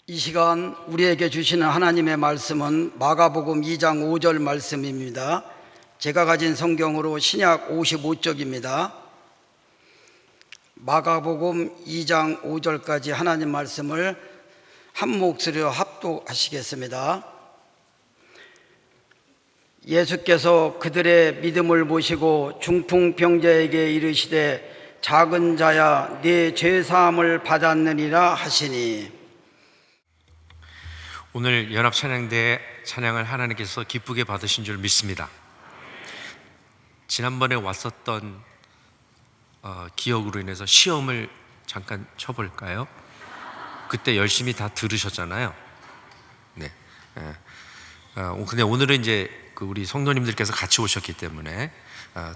이 시간 우리에게 주시는 하나님의 말씀은 마가복음 2장 5절 말씀입니다. 제가 가진 성경으로 신약 55쪽입니다. 마가복음 2장 5절까지 하나님 말씀을 한 목소리로 합독하시겠습니다. 예수께서 그들의 믿음을 보시고 중풍병자에게 이르시되 작은 자야 네 죄사함을 받았느니라 하시니. 오늘 연합찬양대의 찬양을 하나님께서 기쁘게 받으신 줄 믿습니다. 지난번에 왔었던 기억으로 인해서 시험을 잠깐 쳐볼까요? 그때 열심히 다 들으셨잖아요. 네. 근데 오늘은 이제 우리 성도님들께서 같이 오셨기 때문에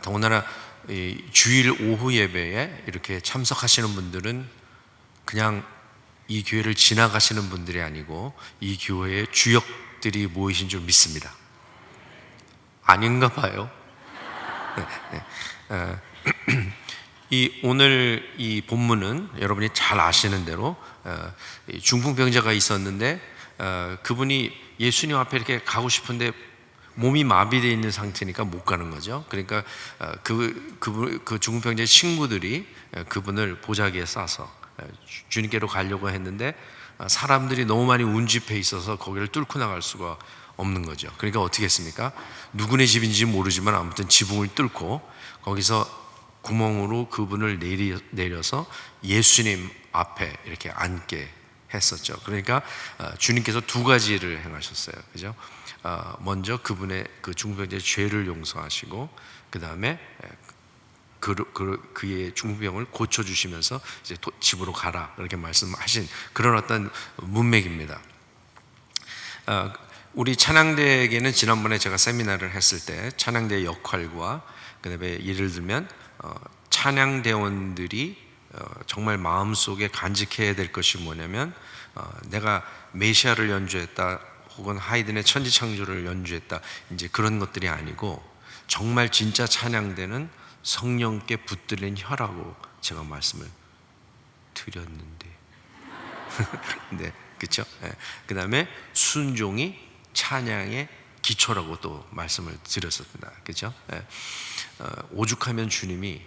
더군다나 이 주일 오후 예배에 이렇게 참석하시는 분들은 그냥 이 교회를 지나가시는 분들이 아니고 이 교회의 주역들이 모이신 줄 믿습니다. 아닌가 봐요. 오늘 이 본문은 여러분이 잘 아시는 대로 중풍병자가 있었는데 그분이 예수님 앞에 이렇게 가고 싶은데 몸이 마비되어 있는 상태니까 못 가는 거죠. 그러니까 그 중풍병자의 친구들이 그분을 보자기에 싸서 주님께로 가려고 했는데 사람들이 너무 많이 운집해 있어서 거기를 뚫고 나갈 수가 없는 거죠. 그러니까 어떻게 했습니까? 누구네 집인지 모르지만 아무튼 지붕을 뚫고 거기서 구멍으로 그분을 내려서 예수님 앞에 이렇게 앉게 했었죠. 그러니까 주님께서 두 가지를 행하셨어요. 그죠? 먼저 그분의 그 중풍병자의 죄를 용서하시고 그 다음에 그의 중풍병을 고쳐주시면서 이제 집으로 가라 이렇게 말씀하신 그런 어떤 문맥입니다. 우리 찬양대에게는 지난번에 제가 세미나를 했을 때 찬양대의 역할과 그다음에 예를 들면 찬양대원들이 정말 마음속에 간직해야 될 것이 뭐냐면 내가 메시아를 연주했다 혹은 하이든의 천지창조를 연주했다 이제 그런 것들이 아니고 정말 진짜 찬양대는 성령께 붙들린 혀라고 제가 말씀을 드렸는데 네, 그렇죠? 네. 그 다음에 순종이 찬양의 기초라고 또 말씀을 드렸습니다. 그렇죠? 네. 오죽하면 주님이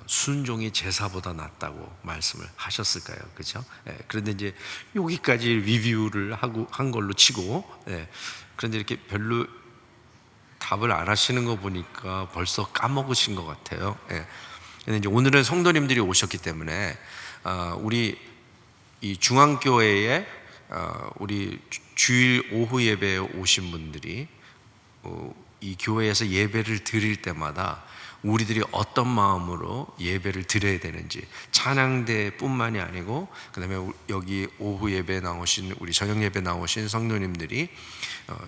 순종이 제사보다 낫다고 말씀을 하셨을까요? 그렇죠? 네. 그런데 이제 여기까지 리뷰를 한 걸로 치고 그런데 이렇게 별로 답을 안 하시는 거 보니까 벌써 까먹으신 것 같아요. 근데 이제 오늘은 성도님들이 오셨기 때문에 우리 이 중앙교회에 우리 주일 오후 예배에 오신 분들이 이 교회에서 예배를 드릴 때마다 우리들이 어떤 마음으로 예배를 드려야 되는지 찬양대뿐만이 아니고 그다음에 여기 오후 예배 나오신 우리 저녁 예배 나오신 성도님들이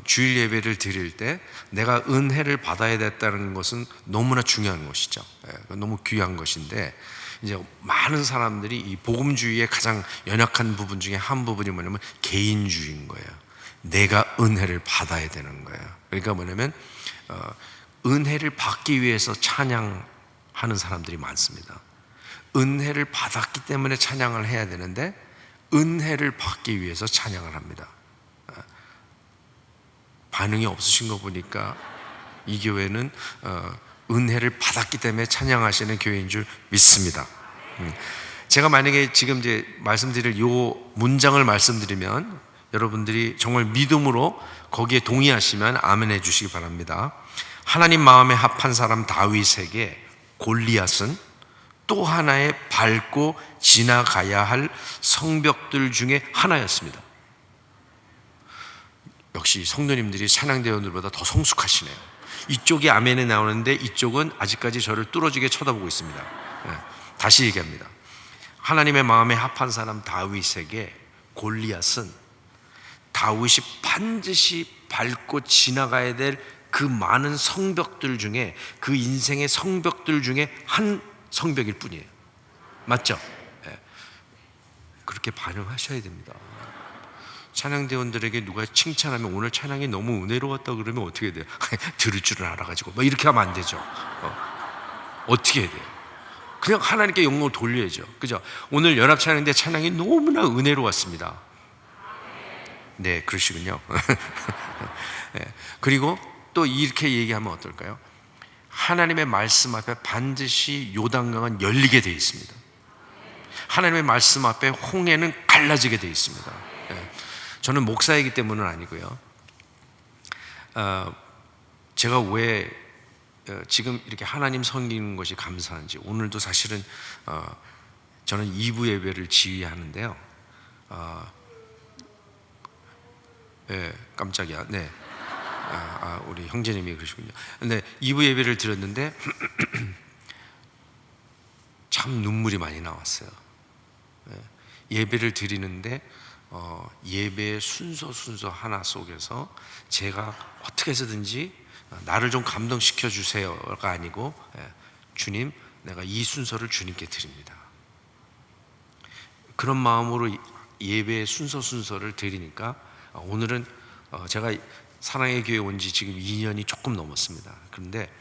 주일 예배를 드릴 때 내가 은혜를 받아야 됐다는 것은 너무나 중요한 것이죠. 너무 귀한 것인데 이제 많은 사람들이 이 복음주의의 가장 연약한 부분 중에 한 부분이 뭐냐면 개인주의인 거예요. 내가 은혜를 받아야 되는 거예요. 그러니까 뭐냐면 은혜를 받기 위해서 찬양하는 사람들이 많습니다. 은혜를 받았기 때문에 찬양을 해야 되는데 은혜를 받기 위해서 찬양을 합니다. 반응이 없으신 거 보니까 이 교회는 은혜를 받았기 때문에 찬양하시는 교회인 줄 믿습니다. 제가 만약에 지금 이제 말씀드릴 요 문장을 말씀드리면 여러분들이 정말 믿음으로 거기에 동의하시면 아멘 해주시기 바랍니다. 하나님 마음에 합한 사람 다윗에게 골리앗은 또 하나의 밟고 지나가야 할 성벽들 중에 하나였습니다. 역시 성도님들이 찬양대원들보다 더 성숙하시네요. 이쪽이 아멘에 나오는데 이쪽은 아직까지 저를 뚫어지게 쳐다보고 있습니다. 다시 얘기합니다. 하나님의 마음에 합한 사람 다윗에게 골리앗은 다윗이 반드시 밟고 지나가야 될 그 많은 성벽들 중에 그 인생의 성벽들 중에 한 성벽일 뿐이에요. 맞죠? 그렇게 반응하셔야 됩니다. 찬양대원들에게 누가 칭찬하면 오늘 찬양이 너무 은혜로웠다 그러면 어떻게 돼요? 들을 줄은 알아가지고 뭐 이렇게 하면 안 되죠. 어떻게 해야 돼요? 그냥 하나님께 영광을 돌려야죠. 그죠? 오늘 연합찬양대 찬양이 너무나 은혜로웠습니다. 네, 그러시군요. 네, 그리고 또 이렇게 얘기하면 어떨까요? 하나님의 말씀 앞에 반드시 요단강은 열리게 되어 있습니다. 하나님의 말씀 앞에 홍해는 갈라지게 되어 있습니다. 네, 저는 목사이기 때문은 아니고요. 제가 왜 지금 이렇게 하나님 섬기는 것이 감사한지, 오늘도 사실은 저는 2부 예배를 지휘하는데요. 네, 깜짝이야. 네. 우리 형제님이 그러시군요. 근데 2부 예배를 드렸는데 참 눈물이 많이 나왔어요. 예배를 드리는데 예배의 순서 하나 속에서 제가 어떻게 해서든지 나를 좀 감동시켜 주세요가 아니고, 주님, 내가 이 순서를 주님께 드립니다. 그런 마음으로 예배의 순서를 드리니까 오늘은 제가 사랑의 교회 온 지 지금 2년이 조금 넘었습니다. 그런데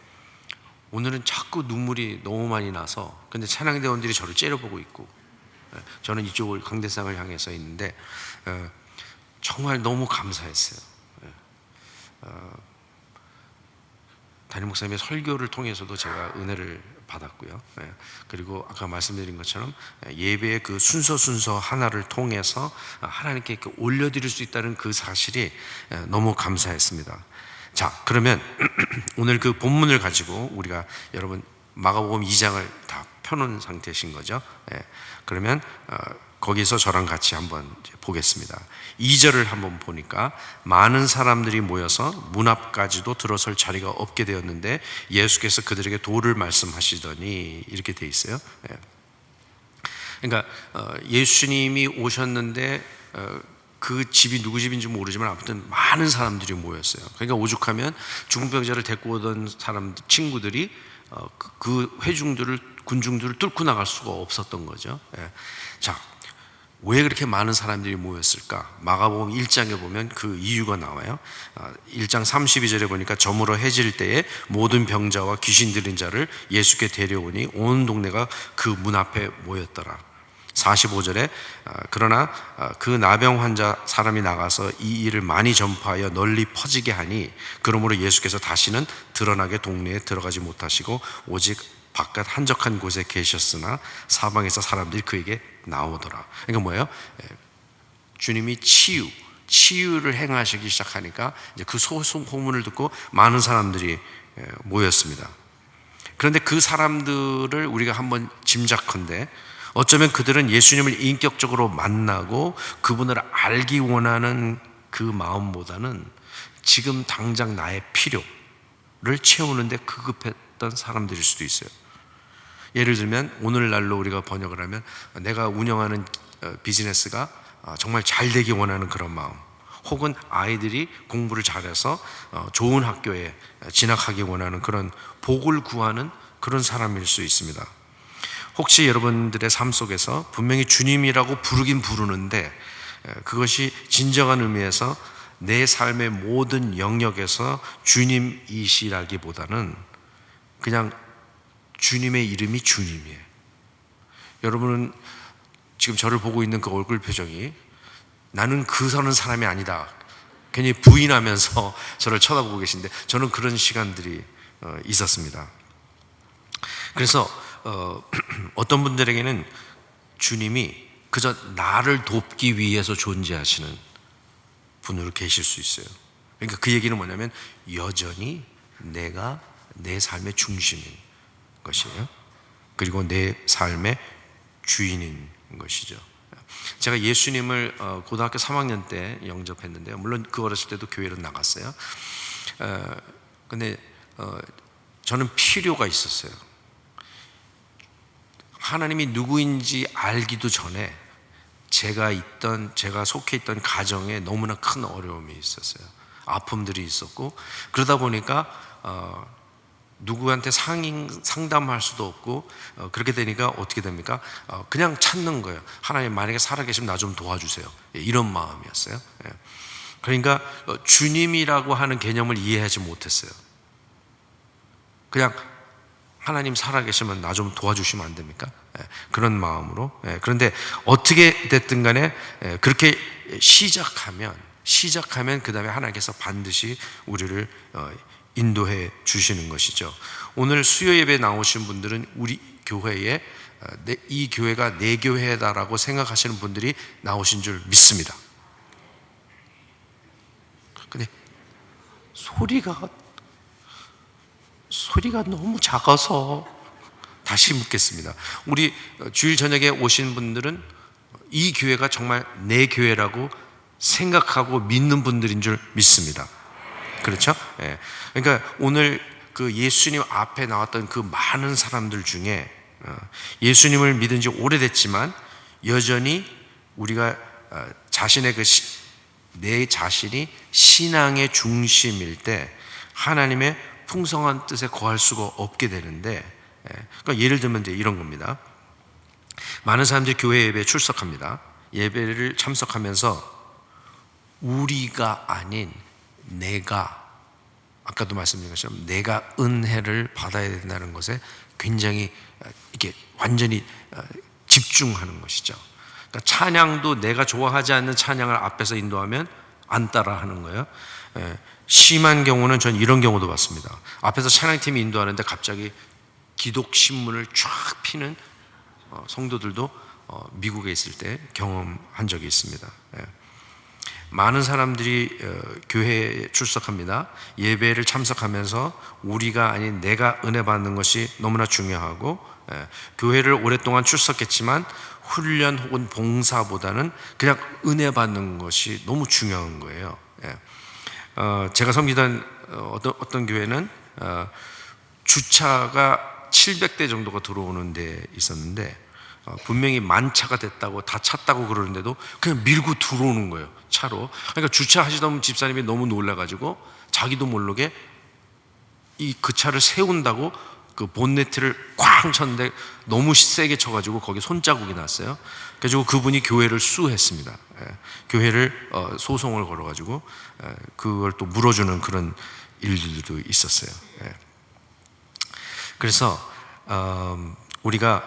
오늘은 자꾸 눈물이 너무 많이 나서, 근데 찬양대원들이 저를 째려보고 있고, 저는 이쪽을 강대상을 향해서 있는데 정말 너무 감사했어요. 담임 목사님의 설교를 통해서도 제가 은혜를 받았고요. 그리고 아까 말씀드린 것처럼 예배의 그 순서 하나를 통해서 하나님께 이렇게 올려드릴 수 있다는 그 사실이 너무 감사했습니다. 자, 그러면 오늘 그 본문을 가지고 우리가, 여러분 마가복음 2장을 다 펴놓은 상태이신 거죠. 그러면 거기서 저랑 같이 한번 보겠습니다. 2절을 한번 보니까 많은 사람들이 모여서 문 앞까지도 들어설 자리가 없게 되었는데 예수께서 그들에게 도를 말씀하시더니, 이렇게 돼 있어요. 그러니까 예수님이 오셨는데 그 집이 누구 집인지 모르지만 아무튼 많은 사람들이 모였어요. 그러니까 오죽하면 중풍병자를 데리고 오던 친구들이 그 군중들을 뚫고 나갈 수가 없었던 거죠. 자, 왜 그렇게 많은 사람들이 모였을까? 마가복음 1장에 보면 그 이유가 나와요. 1장 32절에 보니까 저물어 해질 때에 모든 병자와 귀신 들린 자를 예수께 데려오니 온 동네가 그 문 앞에 모였더라. 45절에 그러나 그 나병 환자 사람이 나가서 이 일을 많이 전파하여 널리 퍼지게 하니, 그러므로 예수께서 다시는 드러나게 동네에 들어가지 못하시고 오직 바깥 한적한 곳에 계셨으나 사방에서 사람들이 그에게 나오더라. 그러니까 뭐예요? 주님이 치유를 행하시기 시작하니까 이제 그 소문을 듣고 많은 사람들이 모였습니다. 그런데 그 사람들을 우리가 한번 짐작컨대 어쩌면 그들은 예수님을 인격적으로 만나고 그분을 알기 원하는 그 마음보다는 지금 당장 나의 필요를 채우는데 급급했던 사람들일 수도 있어요. 예를 들면 오늘날로 우리가 번역을 하면 내가 운영하는 비즈니스가 정말 잘 되기 원하는 그런 마음, 혹은 아이들이 공부를 잘해서 좋은 학교에 진학하기 원하는 그런 복을 구하는 그런 사람일 수 있습니다. 혹시 여러분들의 삶 속에서 분명히 주님이라고 부르긴 부르는데 그것이 진정한 의미에서 내 삶의 모든 영역에서 주님이시라기보다는 그냥 주님의 이름이 주님이에요. 여러분은 지금 저를 보고 있는 그 얼굴 표정이 나는 그 서는 사람이 아니다, 괜히 부인하면서 저를 쳐다보고 계신데, 저는 그런 시간들이 있었습니다. 그래서 어떤 분들에게는 주님이 그저 나를 돕기 위해서 존재하시는 분으로 계실 수 있어요. 그러니까 그 얘기는 뭐냐면 여전히 내가 내 삶의 중심인 것이에요. 그리고 내 삶의 주인인 것이죠. 제가 예수님을 고등학교 3학년 때 영접했는데요. 물론 그 어렸을 때도 교회를 나갔어요. 근데 저는 필요가 있었어요. 하나님이 누구인지 알기도 전에 제가 속해 있던 가정에 너무나 큰 어려움이 있었어요. 아픔들이 있었고, 그러다 보니까 누구한테 상담할 수도 없고, 그렇게 되니까 어떻게 됩니까? 그냥 찾는 거예요. 하나님, 만약에 살아계시면 나 좀 도와주세요. 이런 마음이었어요. 그러니까 주님이라고 하는 개념을 이해하지 못했어요. 그냥 하나님 살아계시면 나 좀 도와주시면 안 됩니까? 그런 마음으로. 그런데 어떻게 됐든 간에 그렇게 시작하면 시작하면 그 다음에 하나님께서 반드시 우리를 인도해 주시는 것이죠. 오늘 수요 예배 나오신 분들은 우리 교회에 이 교회가 내 교회다라고 생각하시는 분들이 나오신 줄 믿습니다. 근데 소리가 너무 작아서 다시 묻겠습니다. 우리 주일 저녁에 오신 분들은 이 교회가 정말 내 교회라고 생각하고 믿는 분들인 줄 믿습니다. 그렇죠? 예. 그러니까 오늘 그 예수님 앞에 나왔던 그 많은 사람들 중에 예수님을 믿은 지 오래됐지만 여전히 우리가 자신의 내 자신이 신앙의 중심일 때 하나님의 풍성한 뜻에 거할 수가 없게 되는데, 그러니까 예를 들면 이제 이런 겁니다. 많은 사람들이 교회 예배에 출석합니다. 예배를 참석하면서 우리가 아닌 내가, 아까도 말씀드린 것처럼 내가 은혜를 받아야 된다는 것에 굉장히 이게 완전히 집중하는 것이죠. 그러니까 찬양도 내가 좋아하지 않는 찬양을 앞에서 인도하면 안 따라하는 거예요. 심한 경우는 전 이런 경우도 봤습니다. 앞에서 찬양팀이 인도하는데 갑자기 기독 신문을 쫙 피는 성도들도 미국에 있을 때 경험한 적이 있습니다. 많은 사람들이 교회에 출석합니다. 예배를 참석하면서 우리가 아닌 내가 은혜 받는 것이 너무나 중요하고, 교회를 오랫동안 출석했지만 훈련 혹은 봉사보다는 그냥 은혜 받는 것이 너무 중요한 거예요. 제가 섬기던 어떤 교회는 주차가 700대 정도가 들어오는 데 있었는데, 분명히 만차가 됐다고 다 찼다고 그러는데도 그냥 밀고 들어오는 거예요, 차로. 그러니까 주차하시던 집사님이 너무 놀라가지고 자기도 모르게 그 차를 세운다고 그 본네트를 쾅 쳤는데 너무 세게 쳐가지고 거기 손자국이 났어요. 그래서 그분이 교회를 수했습니다. 교회를 소송을 걸어가지고 그걸 또 물어주는 그런 일들도 있었어요. 그래서 우리가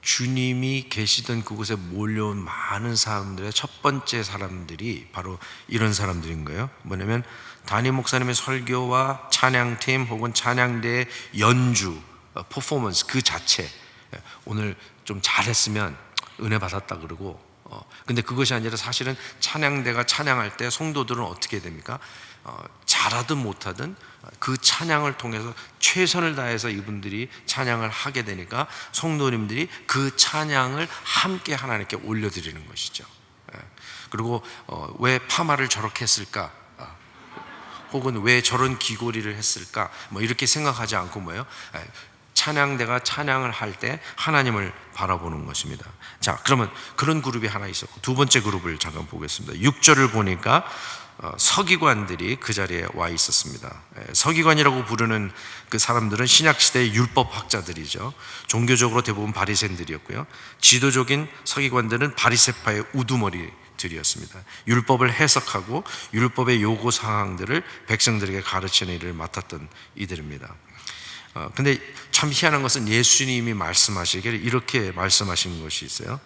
주님이 계시던 그곳에 몰려온 많은 사람들의 첫 번째 사람들이 바로 이런 사람들인 거예요. 뭐냐면 담임 목사님의 설교와 찬양팀 혹은 찬양대의 연주, 퍼포먼스 그 자체, 오늘 좀 잘했으면 은혜 받았다 그러고, 근데 그것이 아니라 사실은 찬양대가 찬양할 때 성도들은 어떻게 됩니까? 잘하든 못하든 그 찬양을 통해서 최선을 다해서 이분들이 찬양을 하게 되니까 성도님들이 그 찬양을 함께 하나님께 올려드리는 것이죠. 그리고 왜 파마를 저렇게 했을까? 혹은 왜 저런 귀걸이를 했을까? 뭐 이렇게 생각하지 않고 뭐예요? 찬양대가 찬양을 할 때 하나님을 바라보는 것입니다. 자, 그러면 그런 그룹이 하나 있었고, 두 번째 그룹을 잠깐 보겠습니다. 6절을 보니까 서기관들이 그 자리에 와 있었습니다. 서기관이라고 부르는 그 사람들은 신약시대의 율법학자들이죠. 종교적으로 대부분 바리새인들이었고요. 지도적인 서기관들은 바리새파의 우두머리들이었습니다. 율법을 해석하고 율법의 요구사항들을 백성들에게 가르치는 일을 맡았던 이들입니다. 근데 참 희한한 것은 예수님이 말씀하시기를 이렇게 말씀하신 것이 있어요.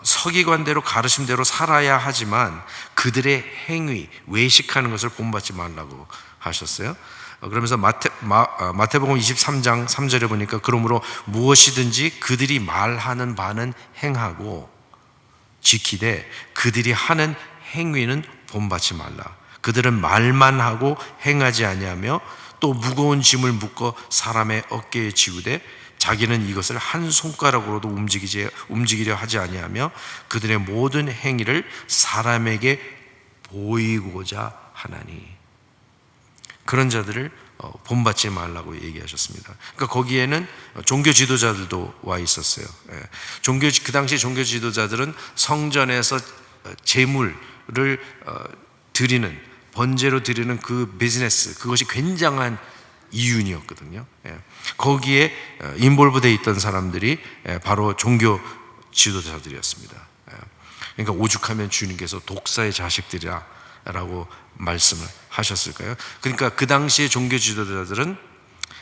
서기관대로 가르침대로 살아야 하지만 그들의 행위, 외식하는 것을 본받지 말라고 하셨어요. 그러면서 마태복음 23장 3절에 보니까 그러므로 무엇이든지 그들이 말하는 바는 행하고 지키되 그들이 하는 행위는 본받지 말라. 그들은 말만 하고 행하지 아니하며 또 무거운 짐을 묶어 사람의 어깨에 지우되 자기는 이것을 한 손가락으로도 움직이려 하지 아니하며 그들의 모든 행위를 사람에게 보이고자 하나니. 그런 자들을 본받지 말라고 얘기하셨습니다. 그러니까 거기에는 종교 지도자들도 와 있었어요. 그 당시 종교 지도자들은 성전에서 제물을 드리는, 번제로 드리는 그 비즈니스, 그것이 굉장한 이윤이었거든요. 거기에 인볼브되어 있던 사람들이 바로 종교 지도자들이었습니다. 그러니까 오죽하면 주님께서 독사의 자식들이라 라고 말씀을 하셨을까요? 그러니까 그 당시의 종교 지도자들은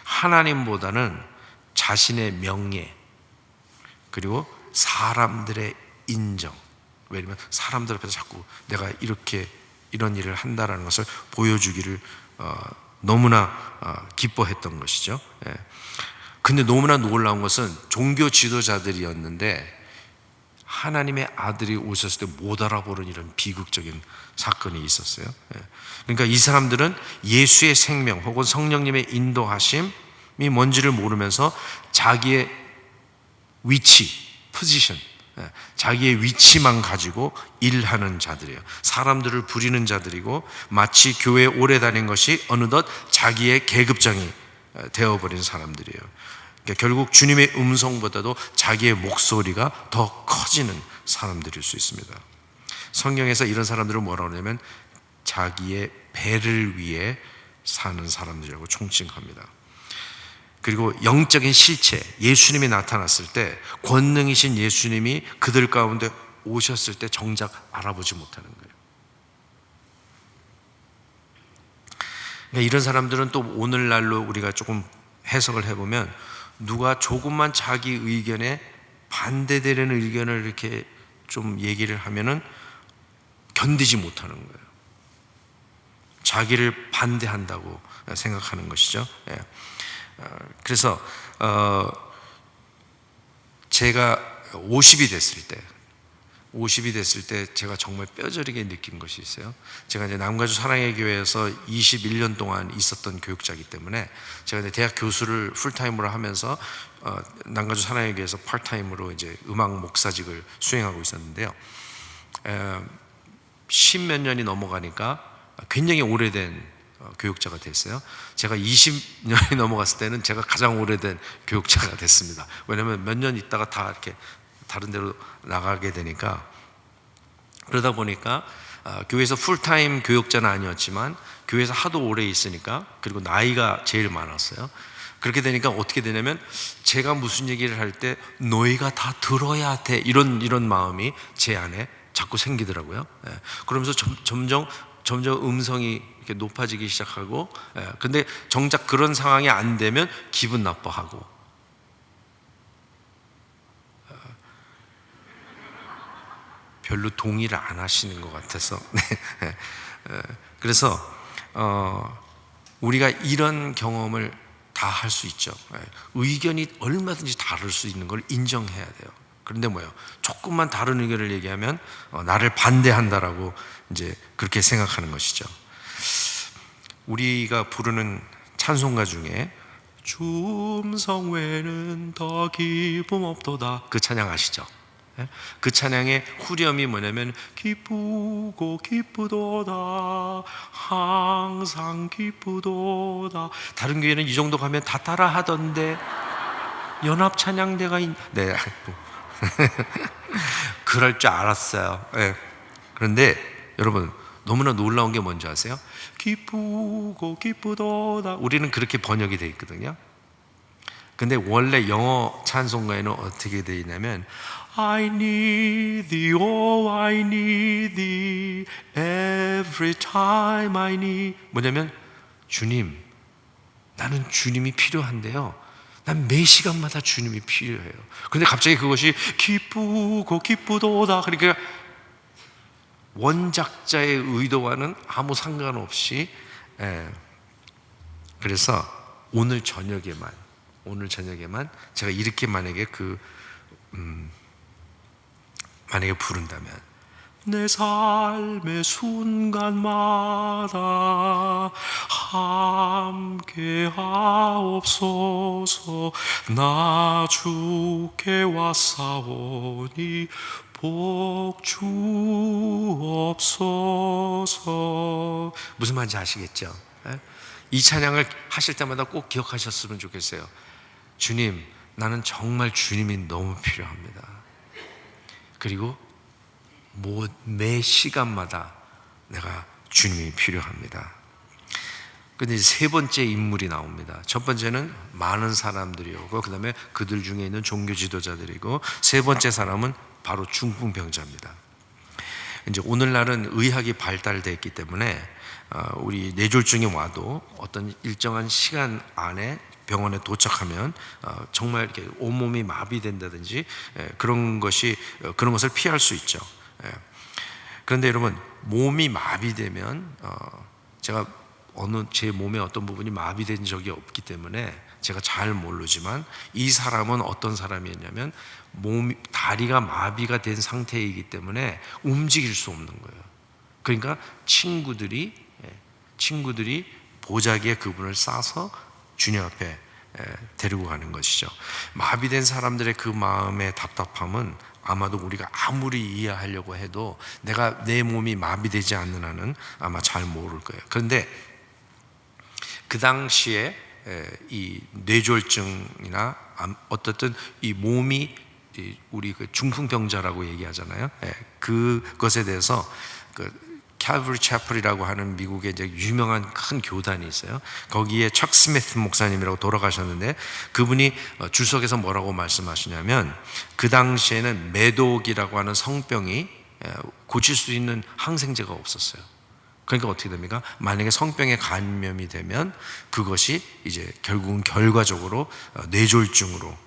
하나님보다는 자신의 명예 그리고 사람들의 인정. 왜냐면 사람들 앞에서 자꾸 내가 이런 일을 한다라는 것을 보여주기를 너무나 기뻐했던 것이죠. 예. 근데 너무나 놀라운 것은 종교 지도자들이었는데 하나님의 아들이 오셨을 때 못 알아보는 이런 비극적인 사건이 있었어요. 예. 그러니까 이 사람들은 예수의 생명 혹은 성령님의 인도하심이 뭔지를 모르면서 자기의 위치, 포지션, 자기의 위치만 가지고 일하는 자들이에요. 사람들을 부리는 자들이고 마치 교회에 오래 다닌 것이 어느덧 자기의 계급장이 되어버린 사람들이에요. 그러니까 결국 주님의 음성보다도 자기의 목소리가 더 커지는 사람들일 수 있습니다. 성경에서 이런 사람들을 뭐라고 하냐면 자기의 배를 위해 사는 사람들이라고 총칭합니다. 그리고 영적인 실체, 예수님이 나타났을 때 권능이신 예수님이 그들 가운데 오셨을 때 정작 알아보지 못하는 거예요. 그러니까 이런 사람들은 또 오늘날로 우리가 조금 해석을 해보면 누가 조금만 자기 의견에 반대되는 의견을 이렇게 좀 얘기를 하면은 견디지 못하는 거예요. 자기를 반대한다고 생각하는 것이죠. 예. 그래서 제가 50이 됐을 때 제가 정말 뼈저리게 느낀 것이 있어요. 제가 이제 남가주 사랑의 교회에서 21년 동안 있었던 교육자이기 때문에 제가 이제 대학 교수를 풀타임으로 하면서 남가주 사랑의 교회에서 파트타임으로 이제 음악 목사직을 수행하고 있었는데요. 10몇 년이 넘어가니까 굉장히 오래된 교육자가 됐어요. 제가 20년이 넘어갔을 때는 제가 가장 오래된 교육자가 됐습니다. 왜냐하면 몇 년 있다가 다 이렇게 다른 데로 나가게 되니까. 그러다 보니까 교회에서 풀타임 교육자는 아니었지만 교회에서 하도 오래 있으니까, 그리고 나이가 제일 많았어요. 그렇게 되니까 어떻게 되냐면 제가 무슨 얘기를 할 때 너희가 다 들어야 돼, 이런 마음이 제 안에 자꾸 생기더라고요. 그러면서 점점 음성이 이렇게 높아지기 시작하고, 근데 정작 그런 상황이 안 되면 기분 나빠하고, 별로 동의를 안 하시는 것 같아서. 그래서 우리가 이런 경험을 다 할 수 있죠. 의견이 얼마든지 다를 수 있는 걸 인정해야 돼요. 그런데 뭐예요? 조금만 다른 의견을 얘기하면 나를 반대한다라고 이제 그렇게 생각하는 것이죠. 우리가 부르는 찬송가 중에 주 음성 외에는 더 기쁨 없도다, 그 찬양 아시죠? 그 찬양의 후렴이 뭐냐면 기쁘고 기쁘도다, 항상 기쁘도다. 다른 교회는 이 정도 가면 다 따라 하던데 연합 찬양대가 네. 그럴 줄 알았어요. 네. 그런데 여러분, 너무나 놀라운 게 뭔지 아세요? 기쁘고 기쁘도다, 우리는 그렇게 번역이 되어 있거든요. 근데 원래 영어 찬송가에는 어떻게 되어 있냐면 I need thee, oh I need thee, every time I need. 뭐냐면 주님, 나는 주님이 필요한데요, 난 매 시간마다 주님이 필요해요. 그런데 갑자기 그것이 기쁘고 기쁘도다, 그러니까 원작자의 의도와는 아무 상관없이. 그래서 오늘 저녁에만 제가 이렇게 만약에 만약에 부른다면 내 삶의 순간마다 함께 하옵소서, 나 주께 왔사오니 복 주옵소서. 무슨 말인지 아시겠죠? 이 찬양을 하실 때마다 꼭 기억하셨으면 좋겠어요. 주님, 나는 정말 주님이 너무 필요합니다. 그리고 매 시간마다 내가 주님이 필요합니다. 근데 세 번째 인물이 나옵니다. 첫 번째는 많은 사람들이 오고, 그 다음에 그들 중에 있는 종교 지도자들이고, 세 번째 사람은 바로 중풍병자입니다. 이제 오늘날은 의학이 발달되어 있기 때문에 우리 뇌졸중이 와도 어떤 일정한 시간 안에 병원에 도착하면 정말 이렇게 온몸이 마비된다든지 그런 것을 피할 수 있죠. 그런데 여러분, 몸이 마비되면 제가 제 몸의 어떤 부분이 마비된 적이 없기 때문에 제가 잘 모르지만 이 사람은 어떤 사람이었냐면 다리가 마비가 된 상태이기 때문에 움직일 수 없는 거예요. 그러니까 친구들이 보자기에 그분을 싸서 주님 앞에 데리고 가는 것이죠. 마비된 사람들의 그 마음의 답답함은 아마도 우리가 아무리 이해하려고 해도 내 몸이 마비되지 않는 한은 아마 잘 모를 거예요. 그런데 그 당시에 이 뇌졸중이나 어떻든 이 몸이 우리 그 중풍병자라고 얘기하잖아요. 그것에 대해서 칼버리 채플이라고 하는 미국의 이제 유명한 큰 교단이 있어요. 거기에 척 스미스 목사님이라고 돌아가셨는데 그분이 주석에서 뭐라고 말씀하시냐면 그 당시에는 매독이라고 하는 성병이 고칠 수 있는 항생제가 없었어요. 그러니까 어떻게 됩니까? 만약에 성병에 감염이 되면 그것이 이제 결국은 결과적으로 뇌졸중으로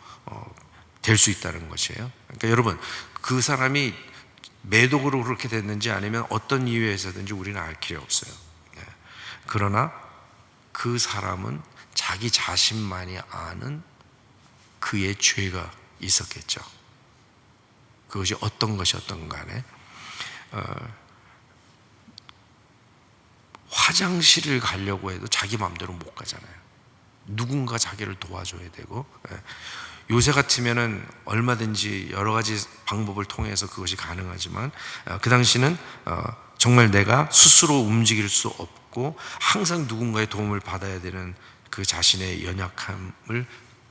될 수 있다는 것이에요. 그러니까 여러분, 그 사람이 매독으로 그렇게 됐는지 아니면 어떤 이유에서든지 우리는 알 길이 없어요. 그러나 그 사람은 자기 자신만이 아는 그의 죄가 있었겠죠. 그것이 어떤 것이었던 간에 화장실을 가려고 해도 자기 마음대로 못 가잖아요. 누군가 자기를 도와줘야 되고, 요새 같으면은 얼마든지 여러 가지 방법을 통해서 그것이 가능하지만 그 당시는 정말 내가 스스로 움직일 수 없고 항상 누군가의 도움을 받아야 되는 그 자신의 연약함을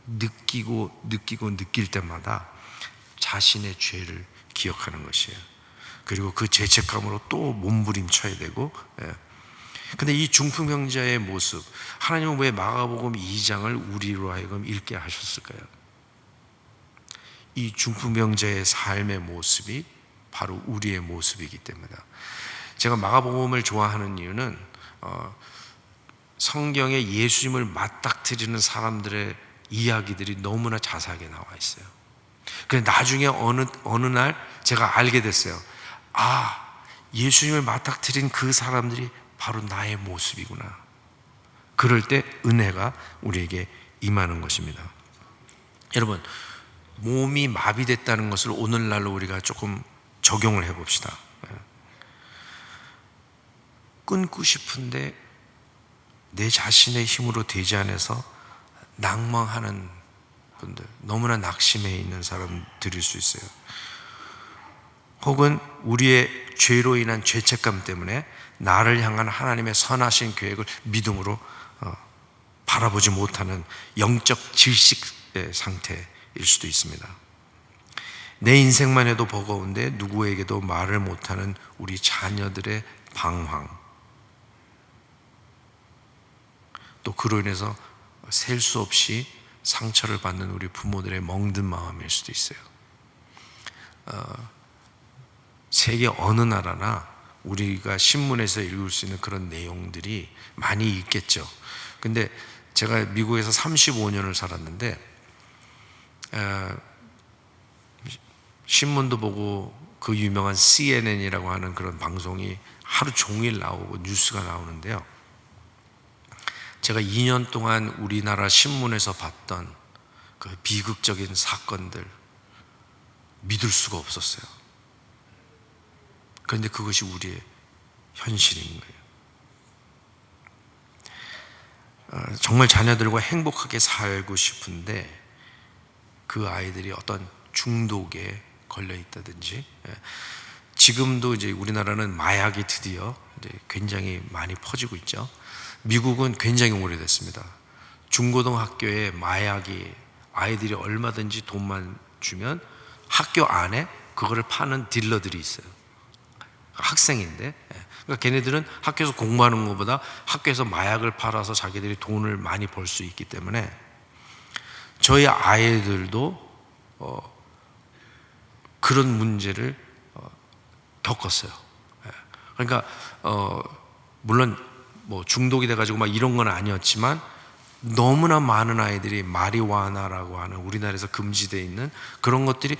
느낄 때마다 자신의 죄를 기억하는 것이에요. 그리고 그 죄책감으로 또 몸부림쳐야 되고. 근데 이 중풍병자의 모습, 하나님은 왜 마가복음 2장을 우리로 하여금 읽게 하셨을까요? 이 중풍병자의 삶의 모습이 바로 우리의 모습이기 때문이다. 제가 마가복음을 좋아하는 이유는 성경에 예수님을 맞닥뜨리는 사람들의 이야기들이 너무나 자세하게 나와 있어요. 그래서 나중에 어느 날 제가 알게 됐어요. 예수님을 맞닥뜨린 그 사람들이 바로 나의 모습이구나. 그럴 때 은혜가 우리에게 임하는 것입니다. 여러분, 몸이 마비됐다는 것을 오늘날로 우리가 조금 적용을 해봅시다. 끊고 싶은데 내 자신의 힘으로 되지 않아서 낭망하는 분들, 너무나 낙심해 있는 사람들일 수 있어요. 혹은 우리의 죄로 인한 죄책감 때문에 나를 향한 하나님의 선하신 계획을 믿음으로 바라보지 못하는 영적 질식의 상태일 수도 있습니다. 내 인생만 해도 버거운데 누구에게도 말을 못하는 우리 자녀들의 방황, 또 그로 인해서 셀 수 없이 상처를 받는 우리 부모들의 멍든 마음일 수도 있어요. 세계 어느 나라나 우리가 신문에서 읽을 수 있는 그런 내용들이 많이 있겠죠. 근데 제가 미국에서 35년을 살았는데 신문도 보고 그 유명한 CNN이라고 하는 그런 방송이 하루 종일 나오고 뉴스가 나오는데요. 제가 2년 동안 우리나라 신문에서 봤던 그 비극적인 사건들 믿을 수가 없었어요. 그런데 그것이 우리의 현실인 거예요. 정말 자녀들과 행복하게 살고 싶은데 그 아이들이 어떤 중독에 걸려 있다든지, 지금도 이제 우리나라는 마약이 드디어 이제 굉장히 많이 퍼지고 있죠. 미국은 굉장히 오래됐습니다. 중고등학교에 마약이, 아이들이 얼마든지 돈만 주면 학교 안에 그거를 파는 딜러들이 있어요. 학생인데, 그러니까 걔네들은 학교에서 공부하는 것보다 학교에서 마약을 팔아서 자기들이 돈을 많이 벌 수 있기 때문에 저희 아이들도 그런 문제를 겪었어요. 그러니까 물론 뭐 중독이 돼가지고 막 이런 건 아니었지만 너무나 많은 아이들이 마리화나라고 하는 우리나라에서 금지되어 있는 그런 것들이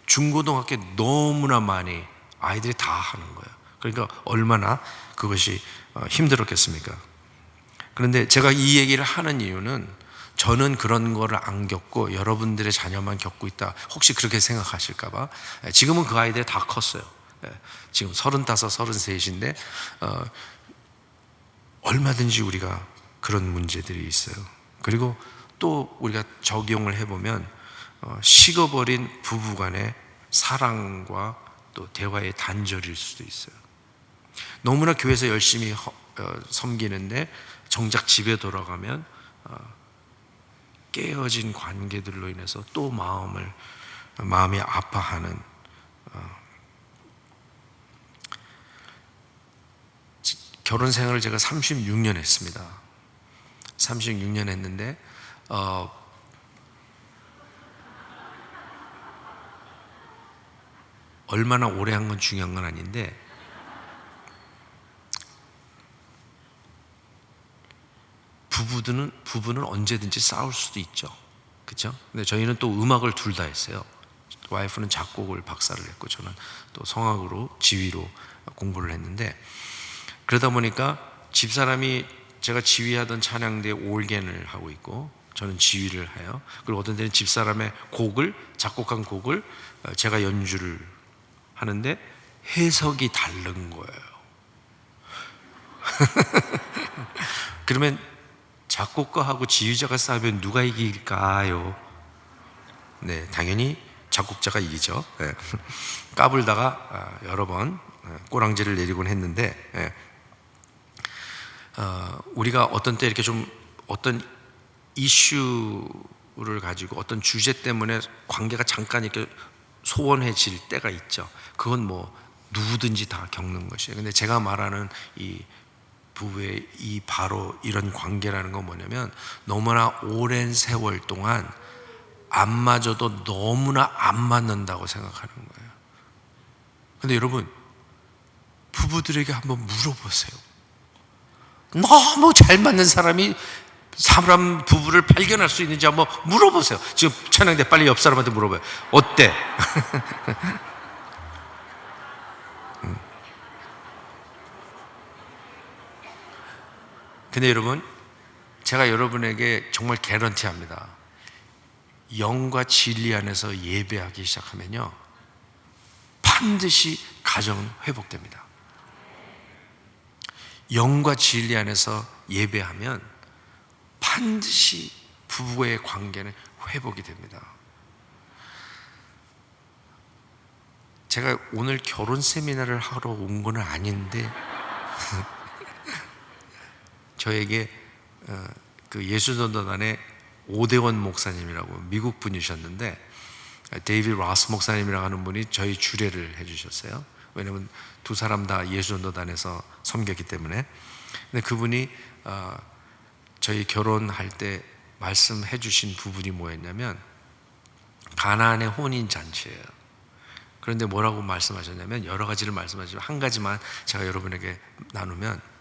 중고등학교에 너무나 많이 아이들이 다 하는 거예요. 그러니까 얼마나 그것이 힘들었겠습니까? 그런데 제가 이 얘기를 하는 이유는 저는 그런 거를 안 겪고 여러분들의 자녀만 겪고 있다, 혹시 그렇게 생각하실까봐. 지금은 그 아이들이 다 컸어요. 지금 35, 33인데 얼마든지 우리가 그런 문제들이 있어요. 그리고 또 우리가 적용을 해보면 식어버린 부부간의 사랑과 또 대화의 단절일 수도 있어요. 너무나 교회에서 열심히 섬기는데 정작 집에 돌아가면 깨어진 관계들로 인해서 또 마음이 아파하는, 결혼 생활을 제가 36년 했습니다. 36년 했는데 얼마나 오래 한 건 중요한 건 아닌데, 부부는 언제든지 싸울 수도 있죠. 그렇죠? 근데 저희는 또 음악을 둘 다 했어요. 와이프는 작곡을 박사를 했고 저는 또 성악으로 지휘로 공부를 했는데, 그러다 보니까 집사람이 제가 지휘하던 찬양대 올겐을 하고 있고 저는 지휘를 해요. 그리고 어떤 때는 집사람의 작곡한 곡을 제가 연주를 하는데 해석이 다른 거예요. 그러면 작곡가하고 지휘자가 싸우면 누가 이길까요? 네, 당연히 작곡자가 이기죠. 네. 까불다가 여러 번 꼬랑지를 내리곤 했는데, 우리가 어떤 때 이렇게 좀 어떤 이슈를 가지고 어떤 주제 때문에 관계가 잠깐 이렇게 소원해질 때가 있죠. 그건 뭐 누구든지 다 겪는 것이에요. 근데 제가 말하는 이 부부의 이 바로 이런 관계라는 건 뭐냐면, 너무나 오랜 세월 동안 안 맞아도 너무나 안 맞는다고 생각하는 거예요. 근데 여러분, 부부들에게 한번 물어보세요. 너무 잘 맞는 사람 부부를 발견할 수 있는지 한번 물어보세요. 지금 찬양대 빨리 옆 사람한테 물어봐요. 어때? 근데 여러분, 제가 여러분에게 정말 개런티합니다. 영과 진리 안에서 예배하기 시작하면요, 반드시 가정은 회복됩니다. 영과 진리 안에서 예배하면 반드시 부부의 관계는 회복이 됩니다. 제가 오늘 결혼 세미나를 하러 온 건 아닌데 저에게 그 예수전도단의 오대원 목사님이라고 미국 분이셨는데, 데이비드 라스 목사님이라고 하는 분이 저희 주례를 해주셨어요. 왜냐하면 두 사람 다 예수전도단에서 섬겼기 때문에. 근데 그분이 저희 결혼할 때 말씀해 주신 부분이 뭐였냐면, 가나안의 혼인잔치예요. 그런데 뭐라고 말씀하셨냐면, 여러 가지를 말씀하시지만 한 가지만 제가 여러분에게 나누면,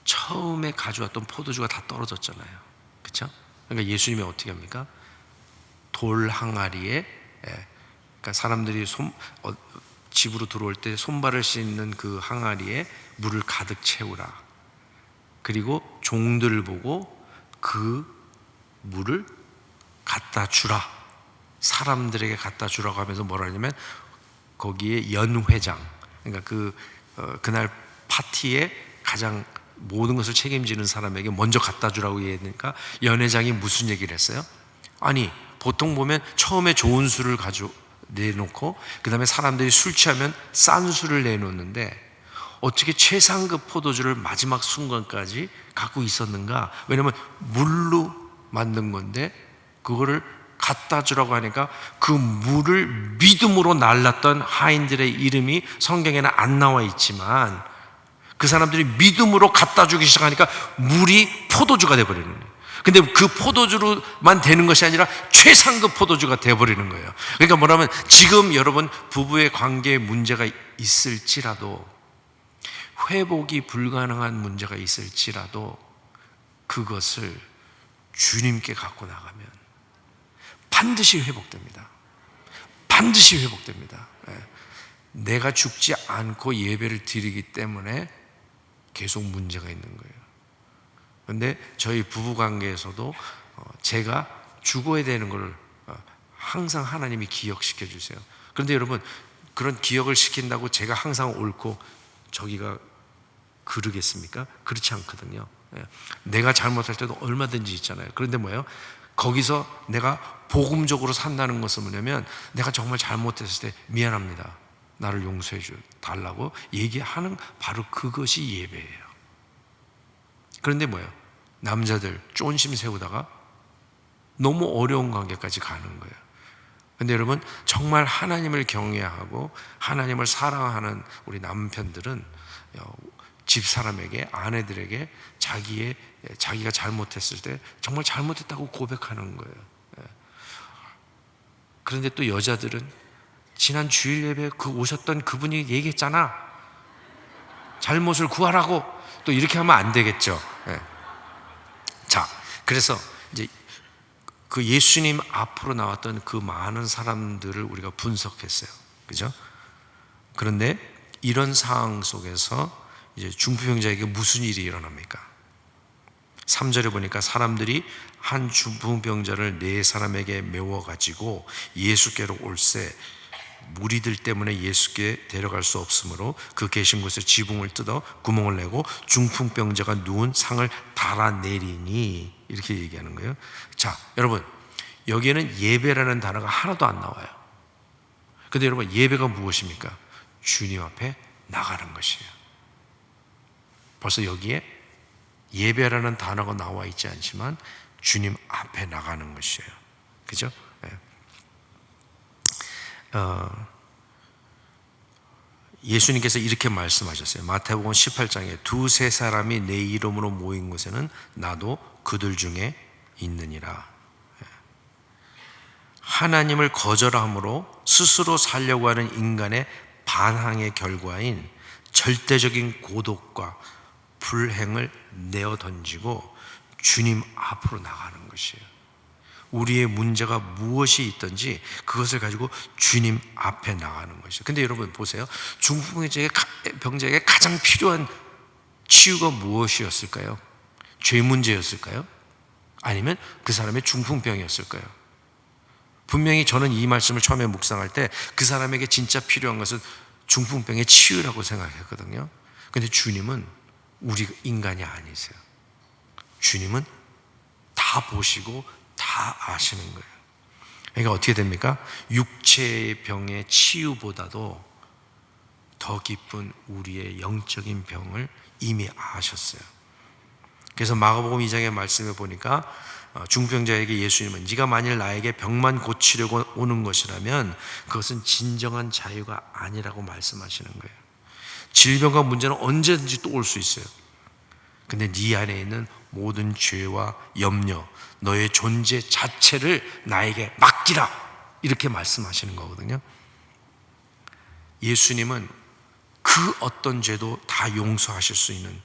처음에 가져왔던 포도주가 다 떨어졌잖아요. 그렇죠? 그러니까 예수님이 어떻게 합니까? 돌 항아리에, 그러니까 사람들이 집으로 들어올 때 손발을 씻는 그 항아리에 물을 가득 채우라. 그리고 종들을 보고 그 물을 갖다 주라. 사람들에게 갖다 주라고 하면서 뭐라 하냐면, 거기에 연회장, 그러니까 그날 파티에 가장 모든 것을 책임지는 사람에게 먼저 갖다 주라고 얘기하니까, 연회장이 무슨 얘기를 했어요? 아니, 보통 보면 처음에 좋은 술을 내놓고 그 다음에 사람들이 술 취하면 싼 술을 내놓는데, 어떻게 최상급 포도주를 마지막 순간까지 갖고 있었는가? 왜냐면 물로 만든 건데 그거를 갖다 주라고 하니까, 그 물을 믿음으로 날랐던 하인들의 이름이 성경에는 안 나와 있지만, 그 사람들이 믿음으로 갖다 주기 시작하니까 물이 포도주가 되어버리는 거예요. 근데 그 포도주로만 되는 것이 아니라 최상급 포도주가 되어버리는 거예요. 그러니까 뭐냐면, 지금 여러분 부부의 관계에 문제가 있을지라도, 회복이 불가능한 문제가 있을지라도, 그것을 주님께 갖고 나가면 반드시 회복됩니다. 반드시 회복됩니다. 내가 죽지 않고 예배를 드리기 때문에 계속 문제가 있는 거예요. 그런데 저희 부부관계에서도 제가 죽어야 되는 걸 항상 하나님이 기억시켜 주세요. 그런데 여러분, 그런 기억을 시킨다고 제가 항상 옳고 저기가 그르겠습니까? 그렇지 않거든요. 내가 잘못할 때도 얼마든지 있잖아요. 그런데 뭐예요? 거기서 내가 복음적으로 산다는 것은 뭐냐면, 내가 정말 잘못했을 때 미안합니다, 나를 용서해 달라고 얘기하는, 바로 그것이 예배예요. 그런데 뭐예요? 남자들 쫀심 세우다가 너무 어려운 관계까지 가는 거예요. 그런데 여러분, 정말 하나님을 경외하고 하나님을 사랑하는 우리 남편들은 집사람에게, 아내들에게 자기가 잘못했을 때 정말 잘못했다고 고백하는 거예요. 그런데 또 여자들은 지난 주일 예배에 오셨던 그분이 얘기했잖아, 잘못을 구하라고. 또 이렇게 하면 안 되겠죠. 자, 그래서 이제 그 예수님 앞으로 나왔던 그 많은 사람들을 우리가 분석했어요. 그죠? 그런데 이런 상황 속에서 이제 중풍병자에게 무슨 일이 일어납니까? 3절에 보니까 사람들이 한 중풍병자를 4사람에게 메워가지고 예수께로 올세 무리들 때문에 예수께 데려갈 수 없으므로 그 계신 곳에 지붕을 뜯어 구멍을 내고 중풍병자가 누운 상을 달아내리니, 이렇게 얘기하는 거예요. 자, 여러분, 여기에는 예배라는 단어가 하나도 안 나와요. 근데 여러분, 예배가 무엇입니까? 주님 앞에 나가는 것이에요. 벌써 여기에 예배라는 단어가 나와 있지 않지만 주님 앞에 나가는 것이에요. 그죠? 예수님께서 이렇게 말씀하셨어요. 마태복음 18장에 2-3사람이 내 이름으로 모인 곳에는 나도 그들 중에 있느니라. 하나님을 거절함으로 스스로 살려고 하는 인간의 반항의 결과인 절대적인 고독과 불행을 내어 던지고 주님 앞으로 나가는 것이에요. 우리의 문제가 무엇이 있든지 그것을 가지고 주님 앞에 나가는 것이에요. 근데 여러분 보세요. 중풍병자에게 가장 필요한 치유가 무엇이었을까요? 죄 문제였을까요? 아니면 그 사람의 중풍병이었을까요? 분명히 저는 이 말씀을 처음에 묵상할 때 그 사람에게 진짜 필요한 것은 중풍병의 치유라고 생각했거든요. 근데 주님은 우리 인간이 아니세요. 주님은 다 보시고 다 아시는 거예요. 그러니까 어떻게 됩니까? 육체의 병의 치유보다도 더 깊은 우리의 영적인 병을 이미 아셨어요. 그래서 마가복음 2장의 말씀에 보니까 중풍병자에게 예수님은 네가 만일 나에게 병만 고치려고 오는 것이라면 그것은 진정한 자유가 아니라고 말씀하시는 거예요. 질병과 문제는 언제든지 또 올 수 있어요. 근데 네 안에 있는 모든 죄와 염려, 너의 존재 자체를 나에게 맡기라, 이렇게 말씀하시는 거거든요. 예수님은 그 어떤 죄도 다 용서하실 수 있는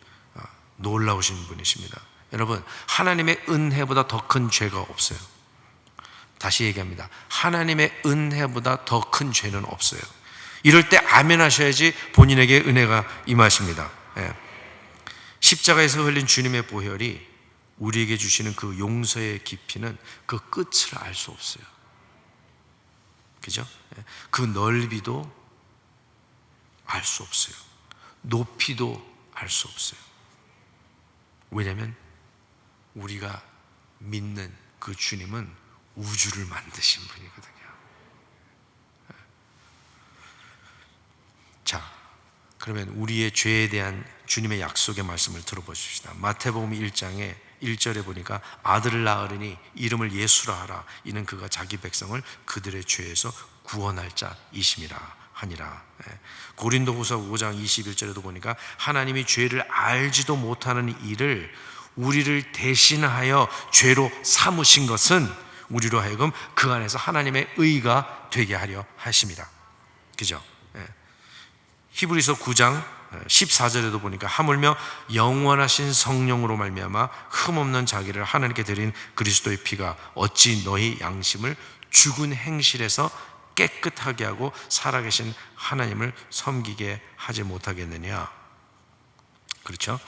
놀라우신 분이십니다. 여러분, 하나님의 은혜보다 더 큰 죄가 없어요. 다시 얘기합니다. 하나님의 은혜보다 더 큰 죄는 없어요. 이럴 때 아멘 하셔야지 본인에게 은혜가 임하십니다. 십자가에서 흘린 주님의 보혈이 우리에게 주시는 그 용서의 깊이는 그 끝을 알 수 없어요. 그죠? 그 넓이도 알 수 없어요. 높이도 알 수 없어요. 왜냐하면 우리가 믿는 그 주님은 우주를 만드신 분이거든요. 자, 그러면 우리의 죄에 대한 주님의 약속의 말씀을 들어보십시다. 마태복음 1장에 1절에 보니까 아들을 낳으리니 이름을 예수라 하라. 이는 그가 자기 백성을 그들의 죄에서 구원할 자이심이라 하니라. 고린도후서 5장 21절에도 보니까 하나님이 죄를 알지도 못하는 이를 우리를 대신하여 죄로 삼으신 것은 우리로 하여금 그 안에서 하나님의 의가 되게 하려 하심이라. 그죠? 히브리서 9장 14절에도 보니까 하물며 영원하신 성령으로 말미암아 흠없는 자기를 하나님께 드린 그리스도의 피가 어찌 너희 양심을 죽은 행실에서 깨끗하게 하고 살아계신 하나님을 섬기게 하지 못하겠느냐. 그렇죠?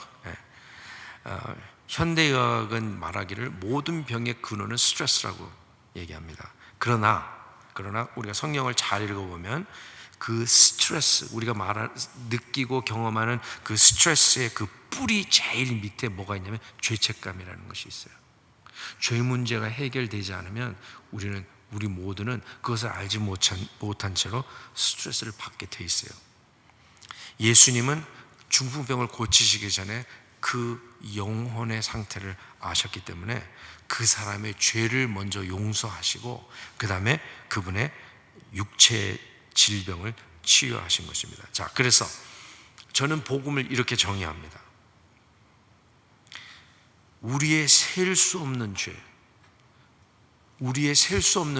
현대의학은 말하기를 모든 병의 근원은 스트레스라고 얘기합니다. 그러나 우리가 성경을 잘 읽어보면 그 스트레스, 우리가 느끼고 경험하는 그 스트레스의 그 뿌리 제일 밑에 뭐가 있냐면 죄책감이라는 것이 있어요. 죄 문제가 해결되지 않으면 우리 모두는 그것을 알지 못한 채로 스트레스를 받게 돼 있어요. 예수님은 중풍병을 고치시기 전에 그 영혼의 상태를 아셨기 때문에 그 사람의 죄를 먼저 용서하시고 그 다음에 그분의 육체의 질병을 치유하신 것입니다. 자, 그래서 저는 복음을 이렇게 정의합니다. 우리의 셀 수 없는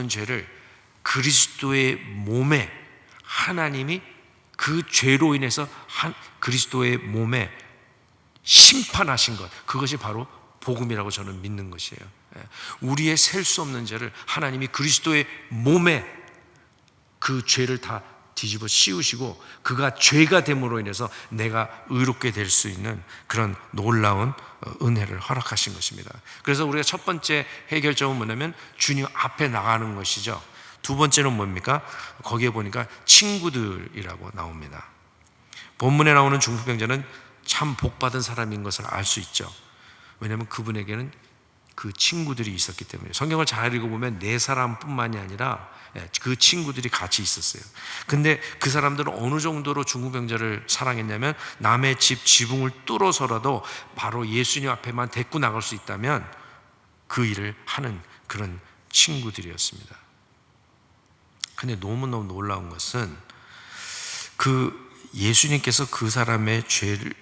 죄를 그리스도의 몸에 하나님이 그 죄로 인해서 그리스도의 몸에 심판하신 것, 그것이 바로 복음이라고 저는 믿는 것이에요. 우리의 셀 수 없는 죄를 하나님이 그리스도의 몸에 그 죄를 다 뒤집어 씌우시고 그가 죄가 됨으로 인해서 내가 의롭게 될 수 있는 그런 놀라운 은혜를 허락하신 것입니다. 그래서 우리가 첫 번째 해결점은 뭐냐면 주님 앞에 나가는 것이죠. 두 번째는 뭡니까? 거기에 보니까 친구들이라고 나옵니다. 본문에 나오는 중풍병자는 참 복받은 사람인 것을 알 수 있죠. 왜냐하면 그분에게는 그 친구들이 있었기 때문에. 성경을 잘 읽어보면 네 사람뿐만이 아니라 그 친구들이 같이 있었어요. 근데 그 사람들은 어느 정도로 중풍병자를 사랑했냐면 남의 집 지붕을 뚫어서라도 바로 예수님 앞에만 데리고 나갈 수 있다면 그 일을 하는 그런 친구들이었습니다. 근데 너무너무 놀라운 것은 그 예수님께서 그 사람의 죄를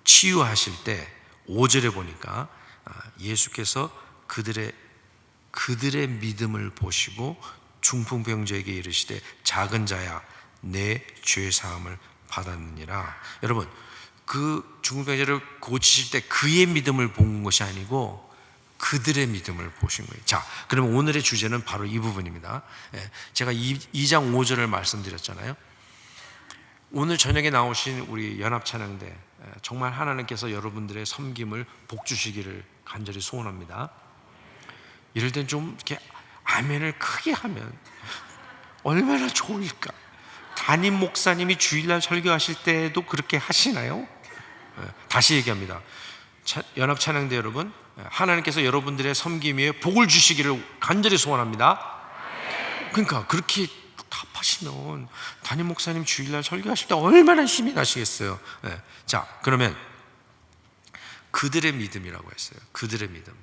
치유하실 때 5절에 보니까 예수께서 그들의 믿음을 보시고 중풍병자에게 이르시되 작은 자야 내 죄 사함을 받았느니라. 여러분, 그 중풍병자를 고치실 때 그의 믿음을 본 것이 아니고 그들의 믿음을 보신 거예요. 자, 그러면 오늘의 주제는 바로 이 부분입니다. 제가 2장 5절을 말씀드렸잖아요. 오늘 저녁에 나오신 우리 연합찬양대, 정말 하나님께서 여러분들의 섬김을 복주시기를 간절히 소원합니다. 이럴 땐 좀 이렇게 아멘을 크게 하면 얼마나 좋을까. 담임 목사님이 주일날 설교하실 때도 그렇게 하시나요? 다시 얘기합니다. 연합찬양대 여러분, 하나님께서 여러분들의 섬김 위에 복을 주시기를 간절히 소원합니다. 그러니까 그렇게 답하시면 담임 목사님 주일날 설교하실 때 얼마나 힘이 나시겠어요. 자, 그러면 그들의 믿음이라고 했어요. 그들의 믿음.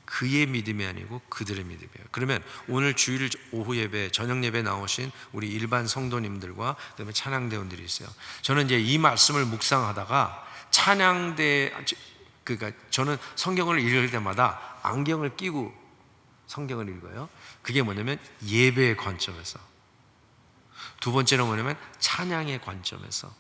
그의 믿음이 아니고 그들의 믿음이에요. 그러면 오늘 주일 오후 예배, 저녁 예배 나오신 우리 일반 성도님들과 그다음에 찬양대원들이 있어요. 저는 이제 이 말씀을 묵상하다가 그러니까 저는 성경을 읽을 때마다 안경을 끼고 성경을 읽어요. 그게 뭐냐면 예배의 관점에서, 두 번째는 뭐냐면 찬양의 관점에서,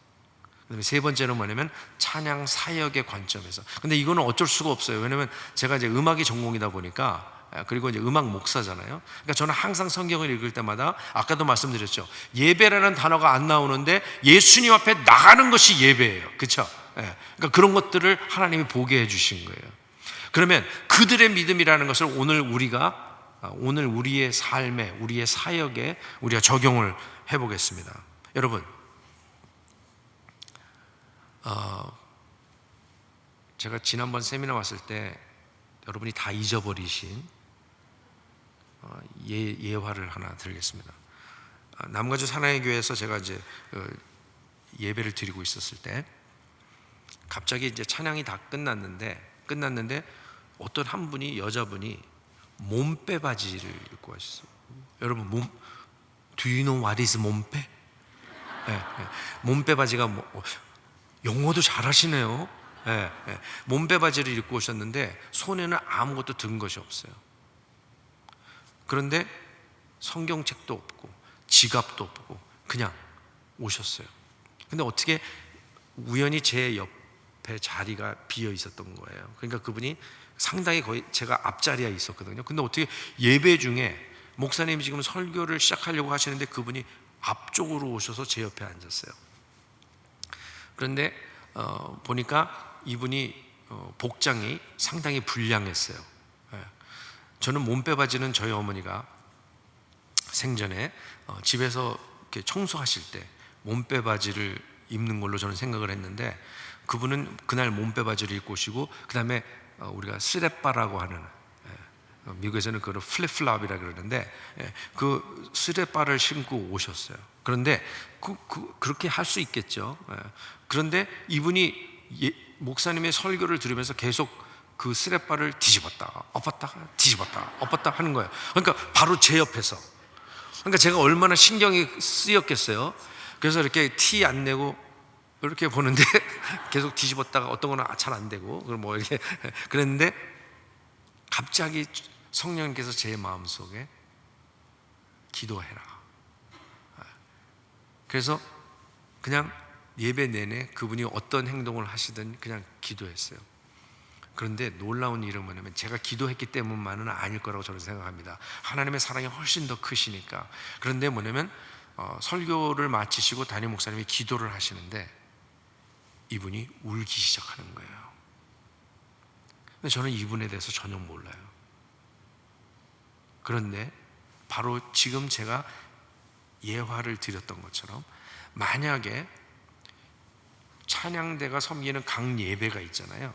그다음에 세 번째는 뭐냐면 찬양 사역의 관점에서. 근데 이거는 어쩔 수가 없어요. 왜냐면 제가 이제 음악이 전공이다 보니까, 그리고 이제 음악 목사잖아요. 그러니까 저는 항상 성경을 읽을 때마다 아까도 말씀드렸죠. 예배라는 단어가 안 나오는데 예수님 앞에 나가는 것이 예배예요. 그렇죠? 그러니까 그런 것들을 하나님이 보게 해주신 거예요. 그러면 그들의 믿음이라는 것을 오늘 우리의 삶에, 우리의 사역에 우리가 적용을 해보겠습니다. 여러분, 제가 지난번 세미나 왔을 때 여러분이 다 잊어버리신 예화를 하나 드리겠습니다. 남가주 사랑의 교회에서 제가 이제 예배를 드리고 있었을 때 갑자기 이제 찬양이 다 끝났는데 어떤 한 분이, 여자분이 몸빼 바지를 입고 하셨어요. 여러분, do you know what is 몸빼? 몸빼 바지가 영어도 잘하시네요. 몸빼 바지를 입고 오셨는데 손에는 아무것도 든 것이 없어요. 그런데 성경책도 없고 지갑도 없고 그냥 오셨어요. 근데 어떻게 우연히 제 옆에 자리가 비어 있었던 거예요. 그러니까 그분이 상당히 거의 제가 앞자리에 있었거든요. 근데 어떻게 예배 중에 목사님이 지금 설교를 시작하려고 하시는데 그분이 앞쪽으로 오셔서 제 옆에 앉았어요. 그런데 보니까 이분이 복장이 상당히 불량했어요. 저는 몸빼바지는 저희 어머니가 생전에 집에서 이렇게 청소하실 때 몸빼바지를 입는 걸로 저는 생각을 했는데, 그분은 그날 몸빼바지를 입고 오시고, 그 다음에 우리가 스레빠라고 하는, 미국에서는 그걸 플립플랍이라 그러는데, 그 스레빠를 신고 오셨어요. 그런데 그렇게 할 수 있겠죠. 그런데 이분이 목사님의 설교를 들으면서 계속 그 스레빠를 뒤집었다가 엎었다가 뒤집었다가 엎었다 하는 거예요. 그러니까 바로 제 옆에서. 그러니까 제가 얼마나 신경이 쓰였겠어요. 그래서 이렇게 티 안 내고 이렇게 보는데 계속 뒤집었다가 어떤 거는 잘 안 되고 뭐 이렇게 그랬는데, 갑자기 성령님께서 제 마음속에 기도해라. 그래서 그냥 예배 내내 그분이 어떤 행동을 하시든 그냥 기도했어요. 그런데 놀라운 일은 뭐냐면, 제가 기도했기 때문만은 아닐 거라고 저는 생각합니다. 하나님의 사랑이 훨씬 더 크시니까. 그런데 뭐냐면 설교를 마치시고 담임 목사님이 기도를 하시는데 이분이 울기 시작하는 거예요. 근데 저는 이분에 대해서 전혀 몰라요. 그런데 바로 지금 제가 예화를 드렸던 것처럼, 만약에 찬양대가 섬기는 각 예배가 있잖아요.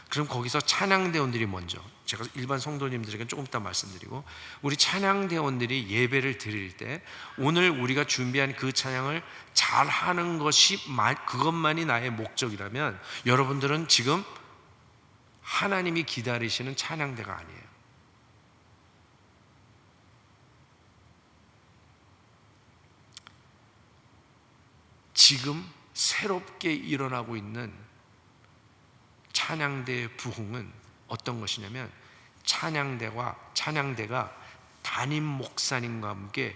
그럼 거기서 찬양대원들이 먼저, 제가 일반 성도님들에게 조금 이따 말씀드리고, 우리 찬양대원들이 예배를 드릴 때 오늘 우리가 준비한 그 찬양을 잘 하는 것이 그것만이 나의 목적이라면, 여러분들은 지금 하나님이 기다리시는 찬양대가 아니에요. 지금 새롭게 일어나고 있는 찬양대의 부흥은 어떤 것이냐면, 찬양대가 담임 목사님과 함께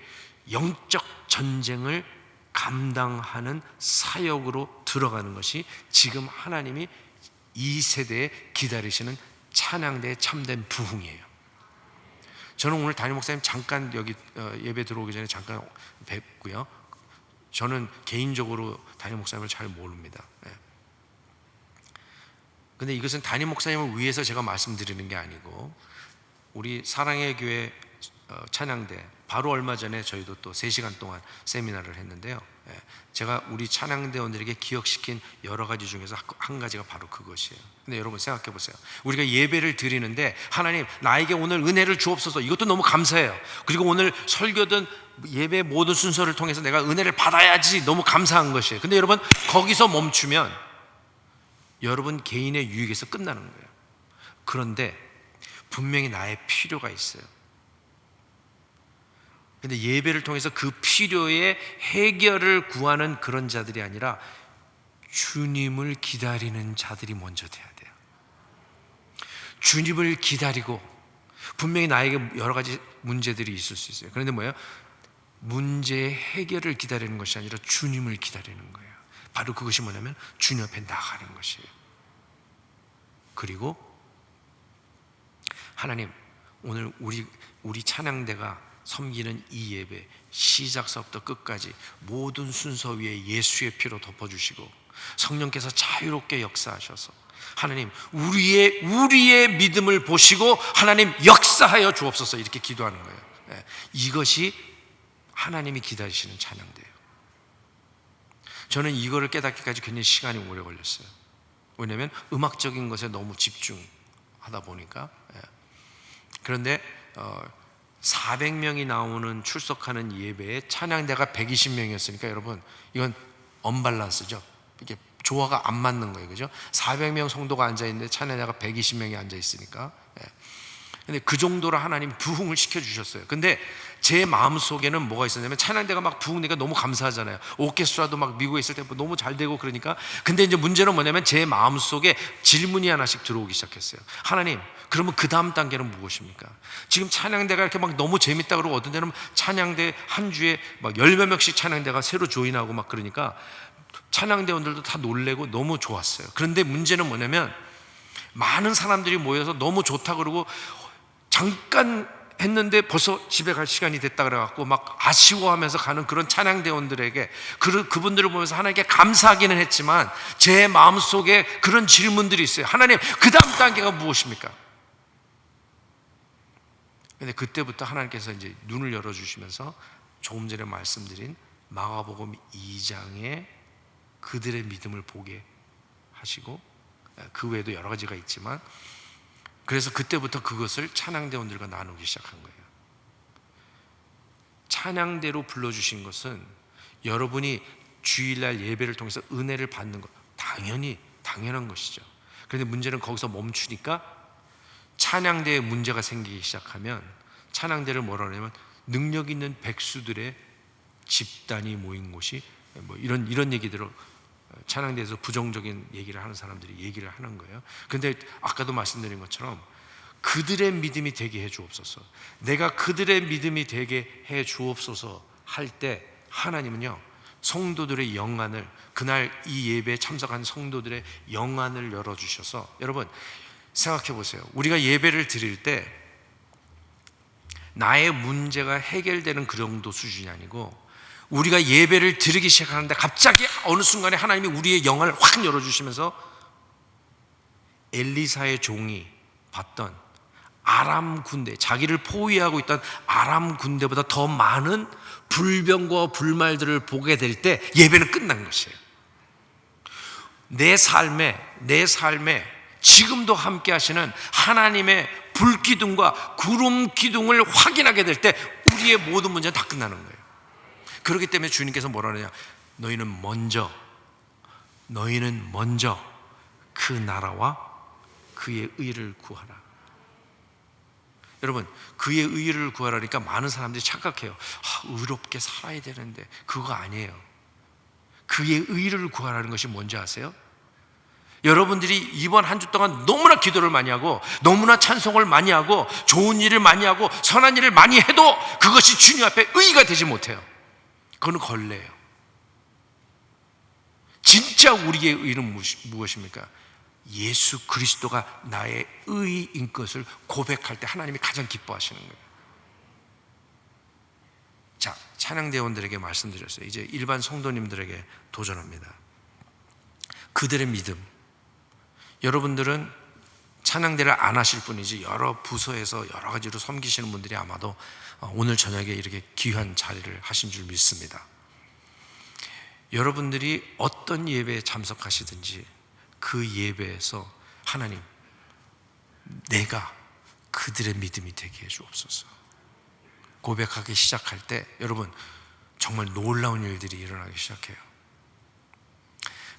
영적 전쟁을 감당하는 사역으로 들어가는 것이 지금 하나님이 이 세대에 기다리시는 찬양대의 참된 부흥이에요. 저는 오늘 담임 목사님 잠깐 여기 예배 들어오기 전에 잠깐 뵙고요. 저는 개인적으로 담임 목사님을 잘 모릅니다. 근데 이것은 담임 목사님을 위해서 제가 말씀드리는 게 아니고, 우리 사랑의 교회 찬양대, 바로 얼마 전에 저희도 또 3시간 동안 세미나를 했는데요. 제가 우리 찬양대원들에게 기억시킨 여러 가지 중에서 한 가지가 바로 그것이에요. 근데 여러분 생각해 보세요. 우리가 예배를 드리는데, 하나님 나에게 오늘 은혜를 주옵소서, 이것도 너무 감사해요. 그리고 오늘 설교든 예배 모든 순서를 통해서 내가 은혜를 받아야지, 너무 감사한 것이에요. 근데 여러분 거기서 멈추면 여러분 개인의 유익에서 끝나는 거예요. 그런데 분명히 나의 필요가 있어요. 근데 예배를 통해서 그 필요의 해결을 구하는 그런 자들이 아니라 주님을 기다리는 자들이 먼저 돼야 돼요. 주님을 기다리고, 분명히 나에게 여러 가지 문제들이 있을 수 있어요. 그런데 뭐예요? 문제의 해결을 기다리는 것이 아니라 주님을 기다리는 거예요. 바로 그것이 뭐냐면 주님 앞에 나가는 것이에요. 그리고 하나님, 오늘 우리 찬양대가 섬기는 이 예배 시작서부터 끝까지 모든 순서 위에 예수의 피로 덮어주시고, 성령께서 자유롭게 역사하셔서 하나님 우리의 믿음을 보시고 하나님 역사하여 주옵소서, 이렇게 기도하는 거예요. 이것이 하나님이 기다리시는 찬양대예요. 저는 이거를 깨닫기까지 굉장히 시간이 오래 걸렸어요. 왜냐하면 음악적인 것에 너무 집중하다 보니까. 그런데 400명이 나오는 출석하는 예배에 찬양대가 120명이었으니까 여러분, 이건 언밸런스죠. 이게 조화가 안 맞는 거예요. 그죠? 400명 성도가 앉아있는데 찬양대가 120명이 앉아있으니까. 근데 그 정도로 하나님 부흥을 시켜주셨어요. 근데 제 마음속에는 뭐가 있었냐면, 찬양대가 막 부흥되니까 너무 감사하잖아요. 오케스트라도 막 미국에 있을 때 너무 잘 되고 그러니까. 근데 이제 문제는 뭐냐면, 제 마음속에 질문이 하나씩 들어오기 시작했어요. 하나님, 그러면 그 다음 단계는 무엇입니까? 지금 찬양대가 이렇게 막 너무 재밌다 그러고, 어떤 데는 찬양대 한 주에 막 10몇 명씩 찬양대가 새로 조인하고 막 그러니까 찬양대원들도 다 놀래고 너무 좋았어요. 그런데 문제는 뭐냐면 많은 사람들이 모여서 너무 좋다 그러고 잠깐 했는데 벌써 집에 갈 시간이 됐다 그래갖고 막 아쉬워하면서 가는 그런 찬양대원들에게 그분들을 보면서 하나님께 감사하기는 했지만 제 마음속에 그런 질문들이 있어요. 하나님, 그 다음 단계가 무엇입니까? 근데 그때부터 하나님께서 이제 눈을 열어주시면서 조금 전에 말씀드린 마가복음 2장에 그들의 믿음을 보게 하시고, 그 외에도 여러 가지가 있지만, 그래서 그때부터 그것을 찬양대원들과 나누기 시작한 거예요. 찬양대로 불러주신 것은 여러분이 주일날 예배를 통해서 은혜를 받는 것, 당연한 것이죠. 그런데 문제는 거기서 멈추니까 찬양대에 문제가 생기기 시작하면 찬양대를 뭐라 그러냐면 능력 있는 백수들의 집단이 모인 곳이 뭐 이런 얘기들을 찬양대에서 부정적인 얘기를 하는 사람들이 얘기를 하는 거예요. 그런데 아까도 말씀드린 것처럼 그들의 믿음이 되게 해 주옵소서, 내가 그들의 믿음이 되게 해 주옵소서 할 때 하나님은요, 성도들의 영안을, 그날 이 예배에 참석한 성도들의 영안을 열어주셔서, 여러분 생각해 보세요. 우리가 예배를 드릴 때 나의 문제가 해결되는 그 정도 수준이 아니고, 우리가 예배를 드리기 시작하는데 갑자기 어느 순간에 하나님이 우리의 영을 확 열어주시면서 엘리사의 종이 봤던 아람 군대, 자기를 포위하고 있던 아람 군대보다 더 많은 불병과 불말들을 보게 될 때 예배는 끝난 것이에요. 내 삶에 지금도 함께 하시는 하나님의 불기둥과 구름 기둥을 확인하게 될 때 우리의 모든 문제는 다 끝나는 거예요. 그렇기 때문에 주님께서 뭐라 하느냐, 너희는 먼저 그 나라와 그의 의를 구하라. 여러분, 그의 의를 구하라니까 많은 사람들이 착각해요. 의롭게 살아야 되는데. 그거 아니에요. 그의 의를 구하라는 것이 뭔지 아세요? 여러분들이 이번 한 주 동안 너무나 기도를 많이 하고 너무나 찬송을 많이 하고 좋은 일을 많이 하고 선한 일을 많이 해도 그것이 주님 앞에 의가 되지 못해요. 그건 걸레예요. 진짜 우리의 의는 무엇입니까? 예수 그리스도가 나의 의인 것을 고백할 때 하나님이 가장 기뻐하시는 거예요. 자, 찬양대원들에게 말씀드렸어요. 이제 일반 성도님들에게 도전합니다. 그들의 믿음. 여러분들은 찬양대를 안 하실 뿐이지 여러 부서에서 여러 가지로 섬기시는 분들이 아마도 오늘 저녁에 이렇게 귀한 자리를 하신 줄 믿습니다. 여러분들이 어떤 예배에 참석하시든지 그 예배에서 하나님, 내가 그들의 믿음이 되게 해주옵소서 고백하기 시작할 때 여러분 정말 놀라운 일들이 일어나기 시작해요.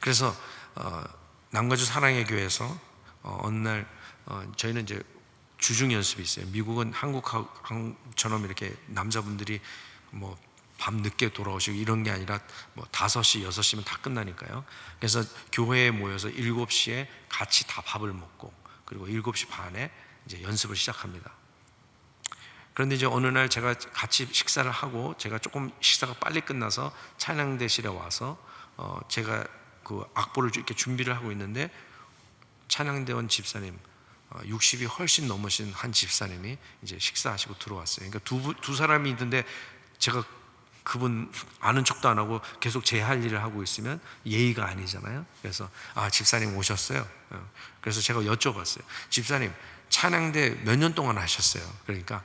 그래서 남가주 사랑의 교회에서 어느 날 저희는 이제 주중 연습이 있어요. 미국은 한국처럼 이렇게 남자분들이 뭐 밤 늦게 돌아오시고 이런 게 아니라 뭐 5시, 6시면 다 끝나니까요. 그래서 교회에 모여서 7시에 같이 다 밥을 먹고 그리고 7시 반에 이제 연습을 시작합니다. 그런데 이제 어느 날 제가 같이 식사를 하고 제가 조금 식사가 빨리 끝나서 찬양대실에 와서 제가 그 악보를 이렇게 준비를 하고 있는데 찬양대원 집사님 60이 훨씬 넘으신 한 집사님이 이제 식사하시고 들어왔어요. 그러니까 두 사람이 있는데 제가 그분 아는 척도 안 하고 계속 제 할 일을 하고 있으면 예의가 아니잖아요. 그래서 집사님 오셨어요. 그래서 제가 여쭤봤어요. 집사님 찬양대 몇 년 동안 하셨어요? 그러니까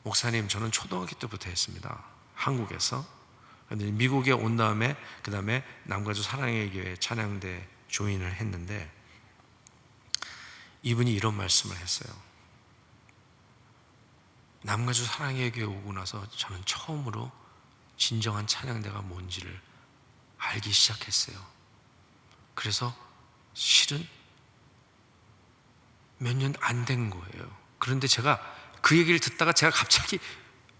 목사님 저는 초등학교 때부터 했습니다. 한국에서. 그런데 미국에 온 다음에 그 다음에 남가주 사랑의 교회 찬양대 조인을 했는데 이분이 이런 말씀을 했어요. 남가주 사랑의 교회 오고 나서 저는 처음으로 진정한 찬양대가 뭔지를 알기 시작했어요. 그래서 실은 몇 년 안 된 거예요. 그런데 제가 그 얘기를 듣다가 제가 갑자기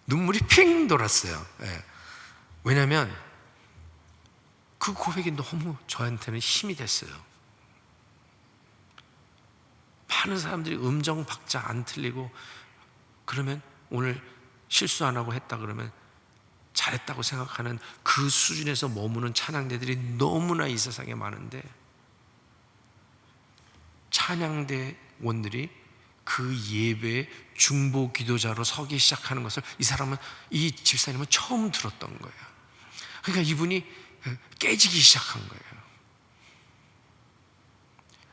눈물이 핑 돌았어요. 예. 왜냐하면 그 고백이 너무 저한테는 힘이 됐어요. 많은 사람들이 음정 박자 안 틀리고 그러면 오늘 실수 안 하고 했다 그러면 잘했다고 생각하는 그 수준에서 머무는 찬양대들이 너무나 이 세상에 많은데, 찬양대원들이 그 예배의 중보 기도자로 서기 시작하는 것을 이 집사님은 처음 들었던 거예요. 그러니까 이분이 깨지기 시작한 거예요.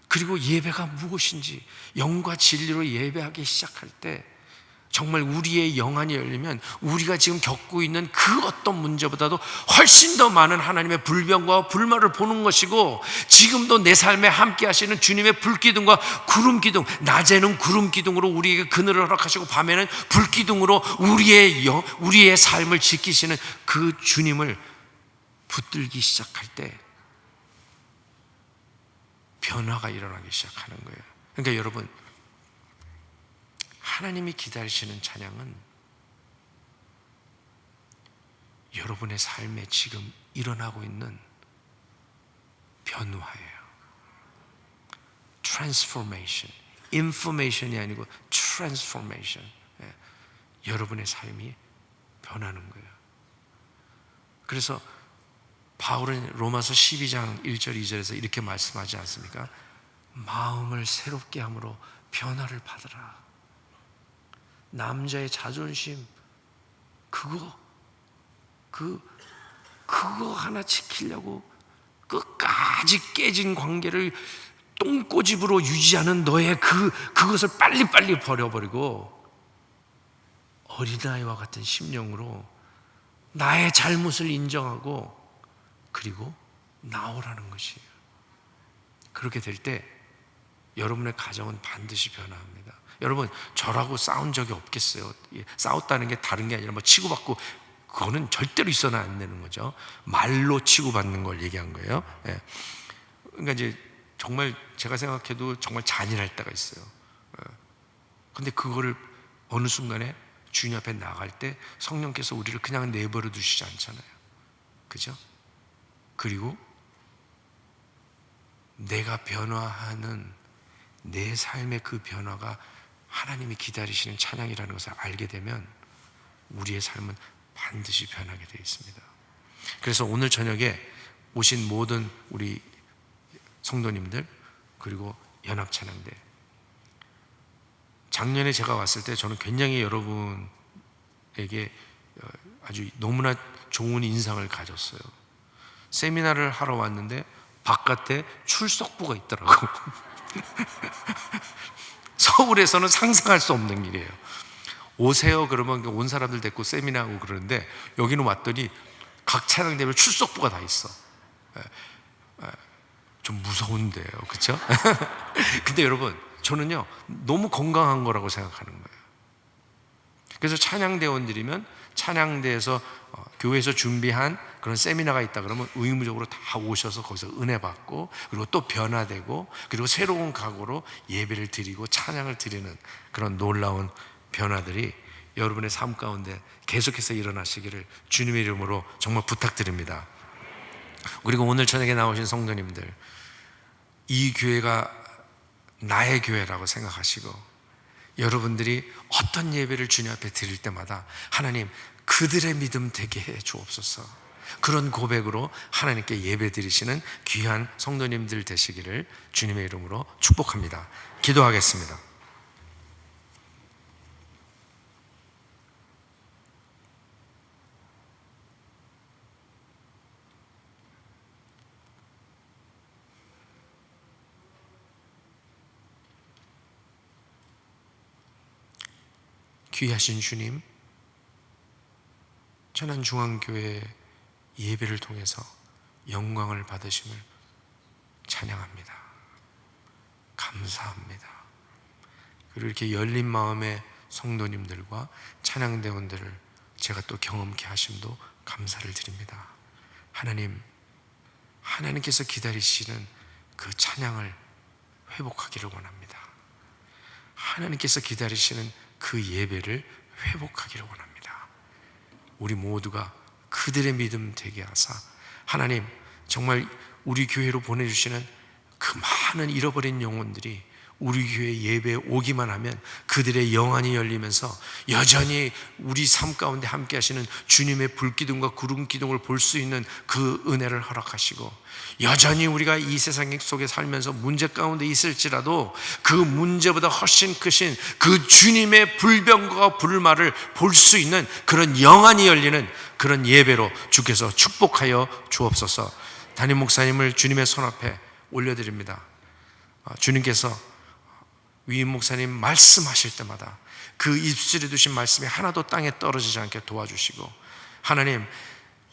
그리고 예배가 무엇인지, 영과 진리로 예배하기 시작할 때 정말 우리의 영안이 열리면 우리가 지금 겪고 있는 그 어떤 문제보다도 훨씬 더 많은 하나님의 불병과 불말을 보는 것이고, 지금도 내 삶에 함께 하시는 주님의 불기둥과 구름기둥, 낮에는 구름기둥으로 우리에게 그늘을 허락하시고 밤에는 불기둥으로 우리의 삶을 지키시는 그 주님을 붙들기 시작할 때 변화가 일어나기 시작하는 거예요. 그러니까 여러분, 하나님이 기다리시는 찬양은 여러분의 삶에 지금 일어나고 있는 변화예요. transformation, information이 아니고 transformation. 여러분의 삶이 변하는 거예요. 그래서 바울은 로마서 12장 1절 2절에서 이렇게 말씀하지 않습니까? 마음을 새롭게 함으로 변화를 받으라. 남자의 자존심, 그거 하나 지키려고 끝까지 깨진 관계를 똥꼬집으로 유지하는 너의 그것을 빨리빨리 버려버리고 어린아이와 같은 심령으로 나의 잘못을 인정하고 그리고 나오라는 것이에요. 그렇게 될 때 여러분의 가정은 반드시 변화합니다. 여러분, 저라고 싸운 적이 없겠어요? 싸웠다는 게 다른 게 아니라 뭐 치고받고, 그거는 절대로 있어는 안 되는 거죠. 말로 치고받는 걸 얘기한 거예요. 그러니까 이제 정말 제가 생각해도 정말 잔인할 때가 있어요. 근데 그거를 어느 순간에 주님 앞에 나갈 때 성령께서 우리를 그냥 내버려 두시지 않잖아요. 그죠? 그리고 내가 변화하는 내 삶의 그 변화가 하나님이 기다리시는 찬양이라는 것을 알게 되면 우리의 삶은 반드시 변하게 되어 있습니다. 그래서 오늘 저녁에 오신 모든 우리 성도님들, 그리고 연합찬양대, 작년에 제가 왔을 때 저는 굉장히 여러분에게 아주 너무나 좋은 인상을 가졌어요. 세미나를 하러 왔는데 바깥에 출석부가 있더라고. 서울에서는 상상할 수 없는 일이에요. 오세요 그러면 온 사람들 데리고 세미나하고 그러는데, 여기는 왔더니 각 찬양대별 출석부가 다 있어. 좀 무서운데요, 그렇죠? 근데 여러분, 저는요 너무 건강한 거라고 생각하는 거예요. 그래서 찬양대원들이면 찬양대에서 교회에서 준비한 그런 세미나가 있다 그러면 의무적으로 다 오셔서 거기서 은혜 받고, 그리고 또 변화되고, 그리고 새로운 각오로 예배를 드리고 찬양을 드리는 그런 놀라운 변화들이 여러분의 삶 가운데 계속해서 일어나시기를 주님의 이름으로 정말 부탁드립니다. 그리고 오늘 저녁에 나오신 성도님들, 이 교회가 나의 교회라고 생각하시고, 여러분들이 어떤 예배를 주님 앞에 드릴 때마다 하나님, 그들의 믿음 되게 해 주옵소서, 그런 고백으로 하나님께 예배 드리시는 귀한 성도님들 되시기를 주님의 이름으로 축복합니다. 기도하겠습니다. 귀하신 주님, 천안중앙교회 예배를 통해서 영광을 받으심을 찬양합니다. 감사합니다. 그리고 이렇게 열린 마음의 성도님들과 찬양대원들을 제가 또 경험케 하심도 감사를 드립니다. 하나님, 하나님께서 기다리시는 그 찬양을 회복하기를 원합니다. 하나님께서 기다리시는 그 예배를 회복하기를 원합니다. 우리 모두가 그들의 믿음 되게 하사, 하나님 정말 우리 교회로 보내주시는 그 많은 잃어버린 영혼들이 우리 교회 예배에 오기만 하면 그들의 영안이 열리면서 여전히 우리 삶 가운데 함께 하시는 주님의 불기둥과 구름기둥을 볼 수 있는 그 은혜를 허락하시고, 여전히 우리가 이 세상 속에 살면서 문제 가운데 있을지라도 그 문제보다 훨씬 크신 그 주님의 불병과 불말을 볼 수 있는 그런 영안이 열리는 그런 예배로 주께서 축복하여 주옵소서. 담임 목사님을 주님의 손 앞에 올려드립니다. 주님께서 위임 목사님 말씀하실 때마다 그 입술에 두신 말씀이 하나도 땅에 떨어지지 않게 도와주시고, 하나님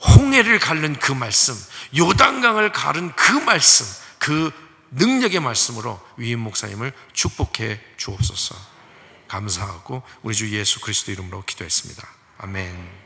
홍해를 가른 그 말씀, 요단강을 가른 그 말씀, 그 능력의 말씀으로 위임 목사님을 축복해 주옵소서. 감사하고 우리 주 예수 그리스도 이름으로 기도했습니다. 아멘.